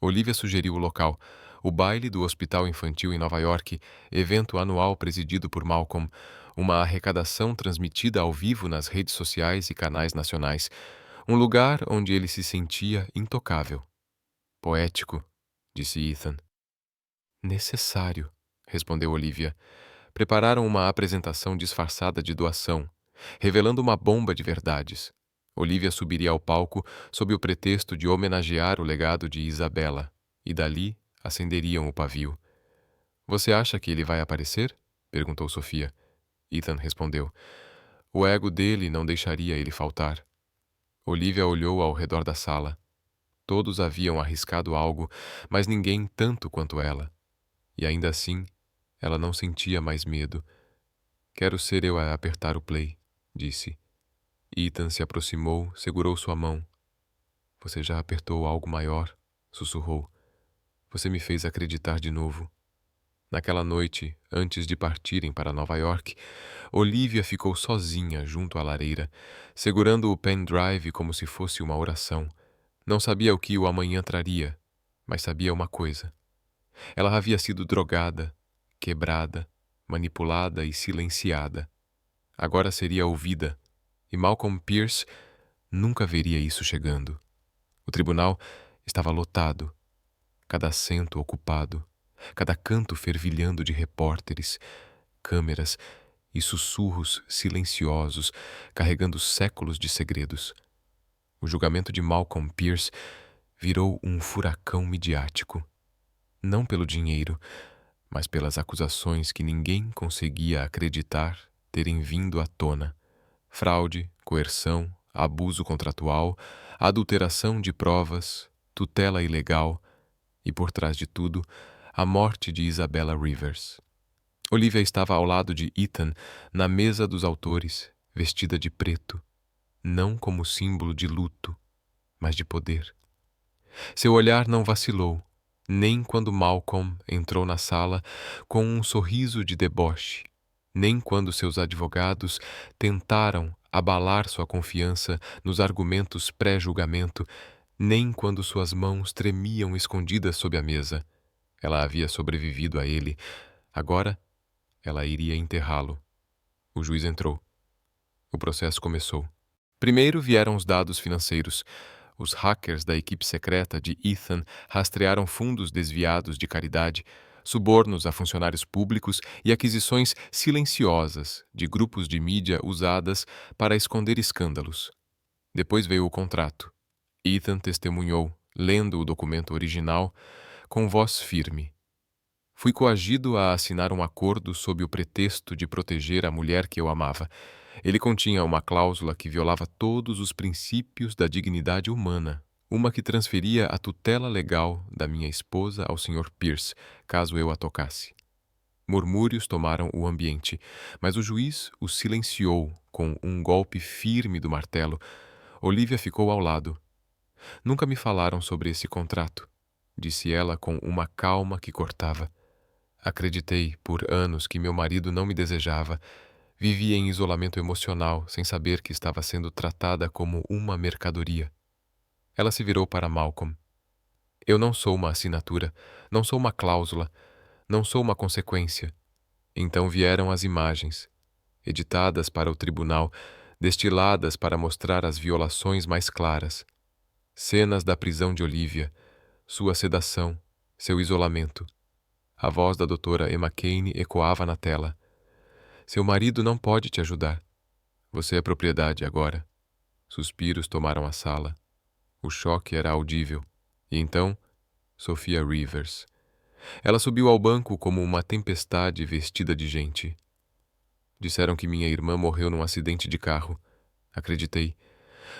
Olivia sugeriu o local, o baile do Hospital Infantil em Nova York, evento anual presidido por Malcolm, uma arrecadação transmitida ao vivo nas redes sociais e canais nacionais, um lugar onde ele se sentia intocável. "Poético", disse Ethan. "Necessário", respondeu Olivia. Prepararam uma apresentação disfarçada de doação, revelando uma bomba de verdades. Olivia subiria ao palco sob o pretexto de homenagear o legado de Isabela, e dali acenderiam o pavio. "Você acha que ele vai aparecer?" perguntou Sophia. Ethan respondeu. "O ego dele não deixaria ele faltar." Olivia olhou ao redor da sala. Todos haviam arriscado algo, mas ninguém tanto quanto ela. E ainda assim, ela não sentia mais medo. "Quero ser eu a apertar o play", disse. Ethan se aproximou, segurou sua mão. "Você já apertou algo maior", sussurrou. "Você me fez acreditar de novo." Naquela noite, antes de partirem para Nova York, Olivia ficou sozinha junto à lareira, segurando o pendrive como se fosse uma oração. Não sabia o que o amanhã traria, mas sabia uma coisa. Ela havia sido drogada, quebrada, manipulada e silenciada. Agora seria ouvida, e Malcolm Pierce nunca veria isso chegando. O tribunal estava lotado, cada assento ocupado, cada canto fervilhando de repórteres, câmeras e sussurros silenciosos carregando séculos de segredos. O julgamento de Malcolm Pierce virou um furacão midiático. Não pelo dinheiro, mas pelas acusações que ninguém conseguia acreditar terem vindo à tona. Fraude, coerção, abuso contratual, adulteração de provas, tutela ilegal e, por trás de tudo, a morte de Isabella Rivers. Olivia estava ao lado de Ethan, na mesa dos autores, vestida de preto. não como símbolo de luto, mas de poder. Seu olhar não vacilou, nem quando Malcolm entrou na sala com um sorriso de deboche, nem quando seus advogados tentaram abalar sua confiança nos argumentos pré-julgamento, nem quando suas mãos tremiam escondidas sob a mesa. Ela havia sobrevivido a ele. Agora, ela iria enterrá-lo. O juiz entrou. O processo começou. Primeiro vieram os dados financeiros. Os hackers da equipe secreta de Ethan rastrearam fundos desviados de caridade, subornos a funcionários públicos e aquisições silenciosas de grupos de mídia usadas para esconder escândalos. Depois veio o contrato. Ethan testemunhou, lendo o documento original, com voz firme. Fui coagido a assinar um acordo sob o pretexto de proteger a mulher que eu amava. Ele continha uma cláusula que violava todos os princípios da dignidade humana, uma que transferia a tutela legal da minha esposa ao Sr. Pierce, caso eu a tocasse. Murmúrios tomaram o ambiente, mas o juiz os silenciou com um golpe firme do martelo. Olivia ficou ao lado. Nunca me falaram sobre esse contrato, disse ela com uma calma que cortava. Acreditei por anos que meu marido não me desejava. Vivia em isolamento emocional, sem saber que estava sendo tratada como uma mercadoria. Ela se virou para Malcolm. Eu não sou uma assinatura, não sou uma cláusula, não sou uma consequência. Então vieram as imagens, editadas para o tribunal, destiladas para mostrar as violações mais claras. Cenas da prisão de Olivia, sua sedação, seu isolamento. A voz da doutora Emma Kane ecoava na tela. Seu marido não pode te ajudar. Você é propriedade agora. Suspiros tomaram a sala. O choque era audível. E então, Sophia Rivers. Ela subiu ao banco como uma tempestade vestida de gente. Disseram que minha irmã morreu num acidente de carro. Acreditei.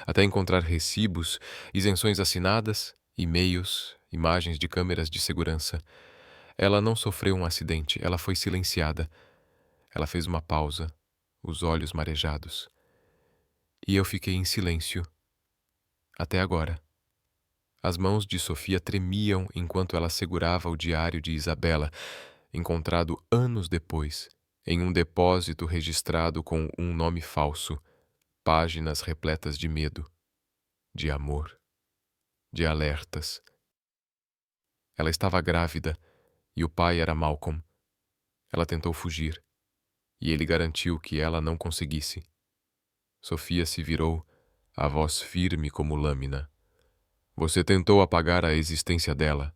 Até encontrar recibos, isenções assinadas, e-mails, imagens de câmeras de segurança. Ela não sofreu um acidente, ela foi silenciada. Ela fez uma pausa, os olhos marejados. E eu fiquei em silêncio. Até agora. As mãos de Sofia tremiam enquanto ela segurava o diário de Isabela, encontrado anos depois, em um depósito registrado com um nome falso, páginas repletas de medo, de amor, de alertas. Ela estava grávida e o pai era Malcolm. Ela tentou fugir, e ele garantiu que ela não conseguisse. Sofia se virou, a voz firme como lâmina. Você tentou apagar a existência dela,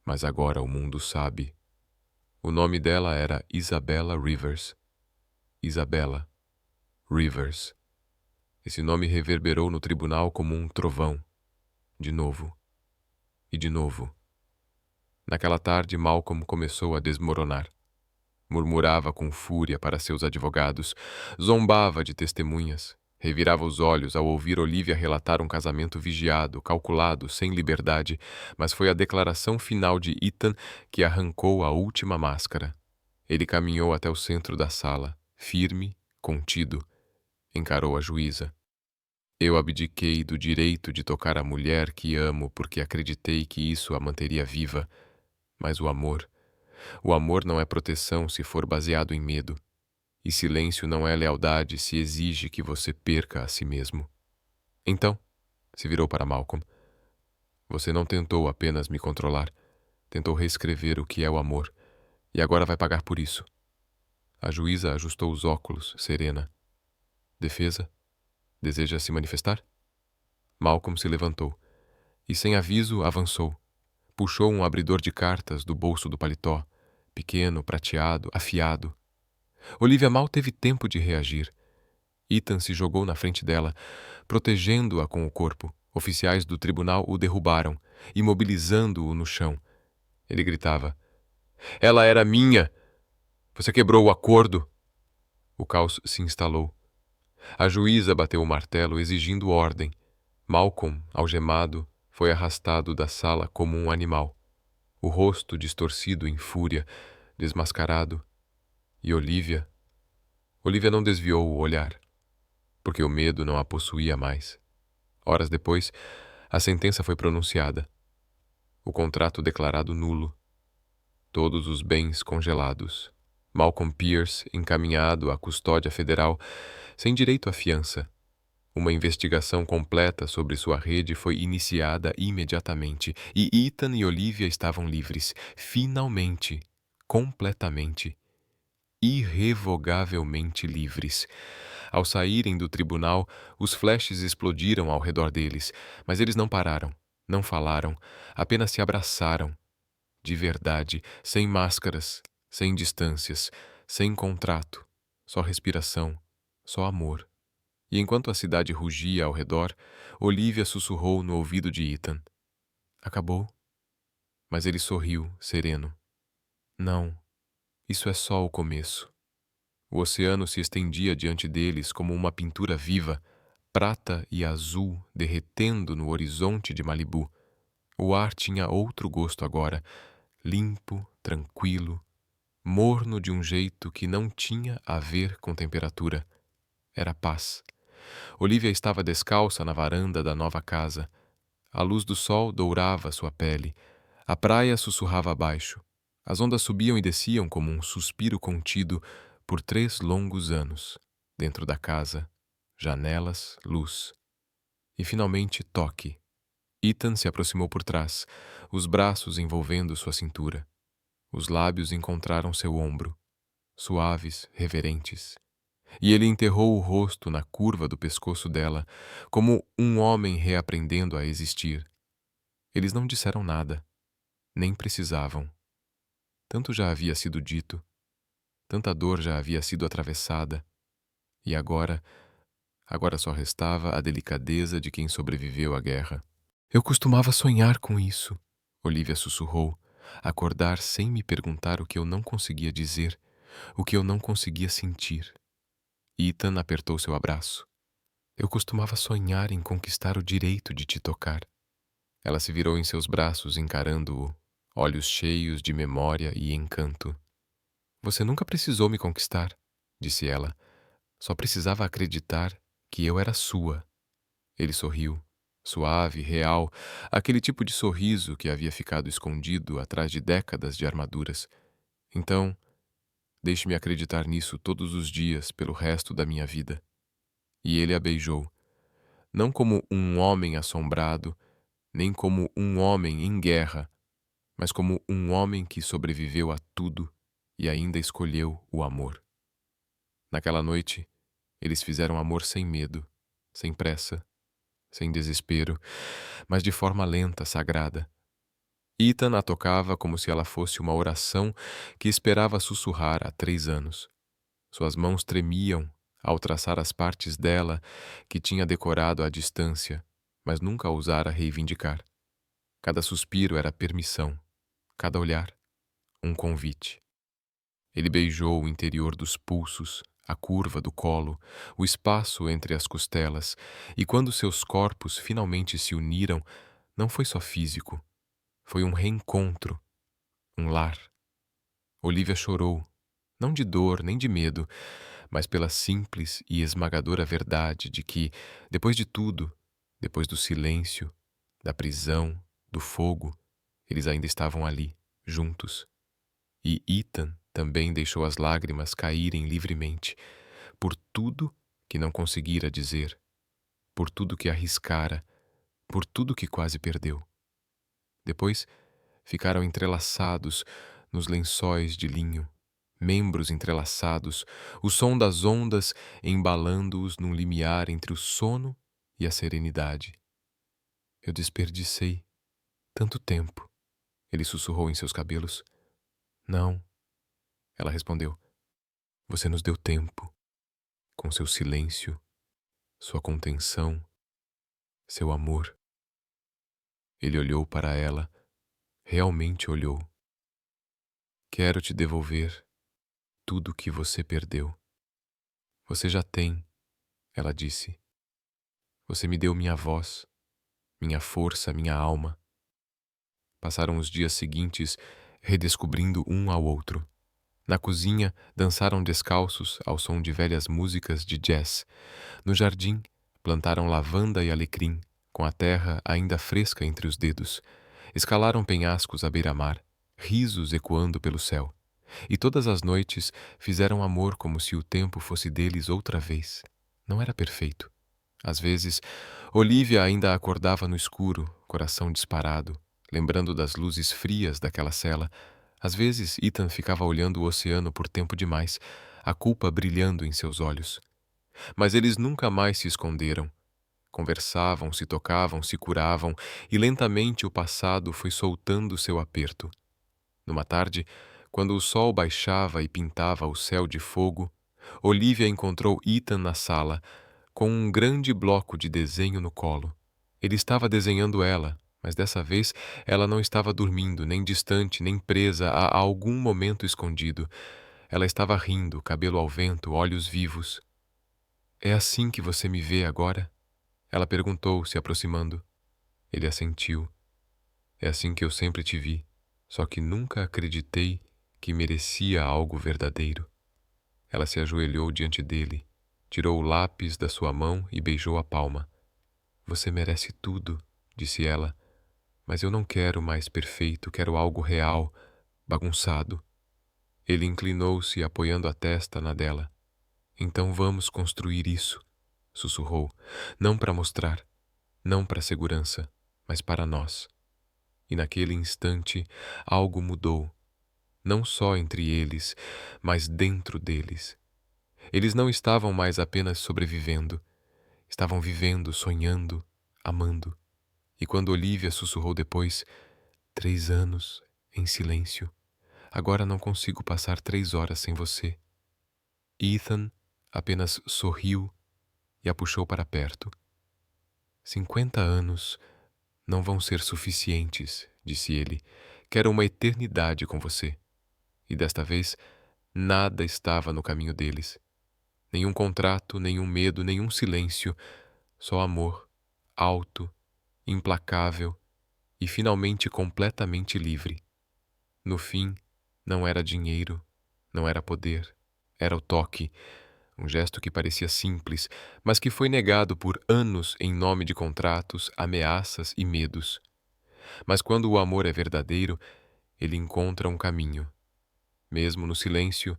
mas agora o mundo sabe. O nome dela era Isabella Rivers. Isabella Rivers. Esse nome reverberou no tribunal como um trovão. De novo. E de novo. Naquela tarde, Malcolm começou a desmoronar. Murmurava com fúria para seus advogados, zombava de testemunhas, revirava os olhos ao ouvir Olivia relatar um casamento vigiado, calculado, sem liberdade, mas foi a declaração final de Ethan que arrancou a última máscara. Ele caminhou até o centro da sala, firme, contido. Encarou a juíza. Eu abdiquei do direito de tocar a mulher que amo porque acreditei que isso a manteria viva, mas o amor não é proteção se for baseado em medo. E silêncio não é lealdade se exige que você perca a si mesmo. Então, se virou para Malcolm. Você não tentou apenas me controlar. Tentou reescrever o que é o amor. E agora vai pagar por isso. A juíza ajustou os óculos, serena. Defesa? Deseja se manifestar? Malcolm se levantou. E sem aviso avançou. Puxou um abridor de cartas do bolso do paletó, pequeno, prateado, afiado. Olivia mal teve tempo de reagir. Ethan se jogou na frente dela, protegendo-a com o corpo. Oficiais do tribunal o derrubaram, imobilizando-o no chão. Ele gritava: Ela era minha! Você quebrou o acordo! O caos se instalou. A juíza bateu o martelo, exigindo ordem. Malcolm, algemado, foi arrastado da sala como um animal, o rosto distorcido em fúria, desmascarado. E Olivia não desviou o olhar. porque o medo não a possuía mais. Horas depois, a sentença foi pronunciada. O contrato declarado nulo. Todos os bens congelados. Malcolm Pierce encaminhado à custódia federal, sem direito à fiança. Uma investigação completa sobre sua rede foi iniciada imediatamente, e Ethan e Olivia estavam livres, finalmente, completamente, irrevogavelmente livres. Ao saírem do tribunal, os flashes explodiram ao redor deles, mas eles não pararam, não falaram, apenas se abraçaram. De verdade, sem máscaras, sem distâncias, sem contrato, só respiração, só amor. E enquanto a cidade rugia ao redor, Olivia sussurrou no ouvido de Ethan. Acabou? Mas ele sorriu, sereno. Não, isso é só o começo. O oceano se estendia diante deles como uma pintura viva, prata e azul derretendo no horizonte de Malibu. O ar tinha outro gosto agora, limpo, tranquilo, morno de um jeito que não tinha a ver com temperatura. Era paz. Olivia estava descalça na varanda da nova casa. A luz do sol dourava sua pele. A praia sussurrava abaixo. As ondas subiam e desciam como um suspiro contido por 3 longos anos. Dentro da casa, janelas, luz. E finalmente toque. Ethan se aproximou por trás, os braços envolvendo sua cintura. Os lábios encontraram seu ombro, suaves, reverentes. E ele enterrou o rosto na curva do pescoço dela, como um homem reaprendendo a existir. Eles não disseram nada, nem precisavam. Tanto já havia sido dito, tanta dor já havia sido atravessada, e agora só restava a delicadeza de quem sobreviveu à guerra. Eu costumava sonhar com isso, Olivia sussurrou, acordar sem me perguntar o que eu não conseguia dizer, o que eu não conseguia sentir. Ethan apertou seu abraço. Eu costumava sonhar em conquistar o direito de te tocar. Ela se virou em seus braços, encarando-o, olhos cheios de memória e encanto. Você nunca precisou me conquistar, disse ela. Só precisava acreditar que eu era sua. Ele sorriu, suave, real, aquele tipo de sorriso que havia ficado escondido atrás de décadas de armaduras. Então, deixe-me acreditar nisso todos os dias pelo resto da minha vida. E ele a beijou, não como um homem assombrado, nem como um homem em guerra, mas como um homem que sobreviveu a tudo e ainda escolheu o amor. Naquela noite, eles fizeram amor sem medo, sem pressa, sem desespero, mas de forma lenta, sagrada. Ethan a tocava como se ela fosse uma oração que esperava sussurrar há 3 anos. Suas mãos tremiam ao traçar as partes dela que tinha decorado à distância, mas nunca ousara reivindicar. Cada suspiro era permissão, cada olhar, um convite. Ele beijou o interior dos pulsos, a curva do colo, o espaço entre as costelas, e quando seus corpos finalmente se uniram, não foi só físico, foi um reencontro, um lar. Olivia chorou, não de dor nem de medo, mas pela simples e esmagadora verdade de que, depois de tudo, depois do silêncio, da prisão, do fogo, eles ainda estavam ali, juntos. E Ethan também deixou as lágrimas caírem livremente, por tudo que não conseguira dizer, por tudo que arriscara, por tudo que quase perdeu. Depois, ficaram entrelaçados nos lençóis de linho, membros entrelaçados, o som das ondas embalando-os num limiar entre o sono e a serenidade. Eu desperdicei tanto tempo, ele sussurrou em seus cabelos. Não, ela respondeu. Você nos deu tempo, com seu silêncio, sua contenção, seu amor. Ele olhou para ela, realmente olhou. Quero te devolver tudo que você perdeu. Você já tem, ela disse. Você me deu minha voz, minha força, minha alma. Passaram os dias seguintes redescobrindo um ao outro. Na cozinha, dançaram descalços ao som de velhas músicas de jazz. No jardim, plantaram lavanda e alecrim, com a terra ainda fresca entre os dedos. Escalaram penhascos à beira-mar, risos ecoando pelo céu. E todas as noites fizeram amor como se o tempo fosse deles outra vez. Não era perfeito. Às vezes, Olivia ainda acordava no escuro, coração disparado, lembrando das luzes frias daquela cela. Às vezes, Ethan ficava olhando o oceano por tempo demais, a culpa brilhando em seus olhos. Mas eles nunca mais se esconderam. Conversavam, se tocavam, se curavam, e lentamente o passado foi soltando seu aperto. Numa tarde, quando o sol baixava e pintava o céu de fogo, Olivia encontrou Ethan na sala, com um grande bloco de desenho no colo. Ele estava desenhando ela, mas dessa vez ela não estava dormindo, nem distante, nem presa a algum momento escondido. Ela estava rindo, cabelo ao vento, olhos vivos. "É assim que você me vê agora?" Ela perguntou, se aproximando. Ele assentiu. "É assim que eu sempre te vi, só que nunca acreditei que merecia algo verdadeiro." Ela se ajoelhou diante dele, tirou o lápis da sua mão e beijou a palma. "Você merece tudo", disse ela, "mas eu não quero mais perfeito, quero algo real, bagunçado." Ele inclinou-se, apoiando a testa na dela. "Então vamos construir isso", sussurrou, "não para mostrar, não para segurança, mas para nós." E naquele instante algo mudou, não só entre eles, mas dentro deles. Eles não estavam mais apenas sobrevivendo, estavam vivendo, sonhando, amando. E quando Olivia sussurrou depois, 3 anos, em silêncio, agora não consigo passar 3 horas sem você. Ethan apenas sorriu e a puxou para perto. 50 anos não vão ser suficientes, disse ele. Quero uma eternidade com você. E desta vez, nada estava no caminho deles. Nenhum contrato, nenhum medo, nenhum silêncio. Só amor, alto, implacável e finalmente completamente livre. No fim, não era dinheiro, não era poder, era o toque, um gesto que parecia simples, mas que foi negado por anos em nome de contratos, ameaças e medos. Mas quando o amor é verdadeiro, ele encontra um caminho. Mesmo no silêncio,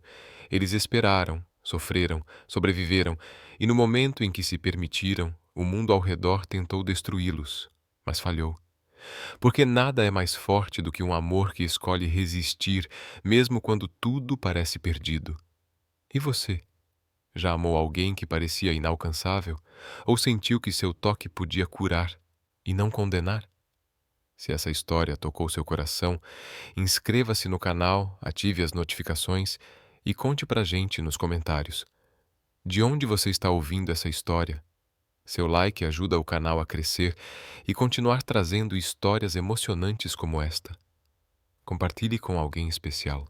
eles esperaram, sofreram, sobreviveram, e no momento em que se permitiram, o mundo ao redor tentou destruí-los, mas falhou. Porque nada é mais forte do que um amor que escolhe resistir, mesmo quando tudo parece perdido. E você? Já amou alguém que parecia inalcançável? Ou sentiu que seu toque podia curar e não condenar? Se essa história tocou seu coração, inscreva-se no canal, ative as notificações e conte pra gente nos comentários. De onde você está ouvindo essa história? Seu like ajuda o canal a crescer e continuar trazendo histórias emocionantes como esta. Compartilhe com alguém especial.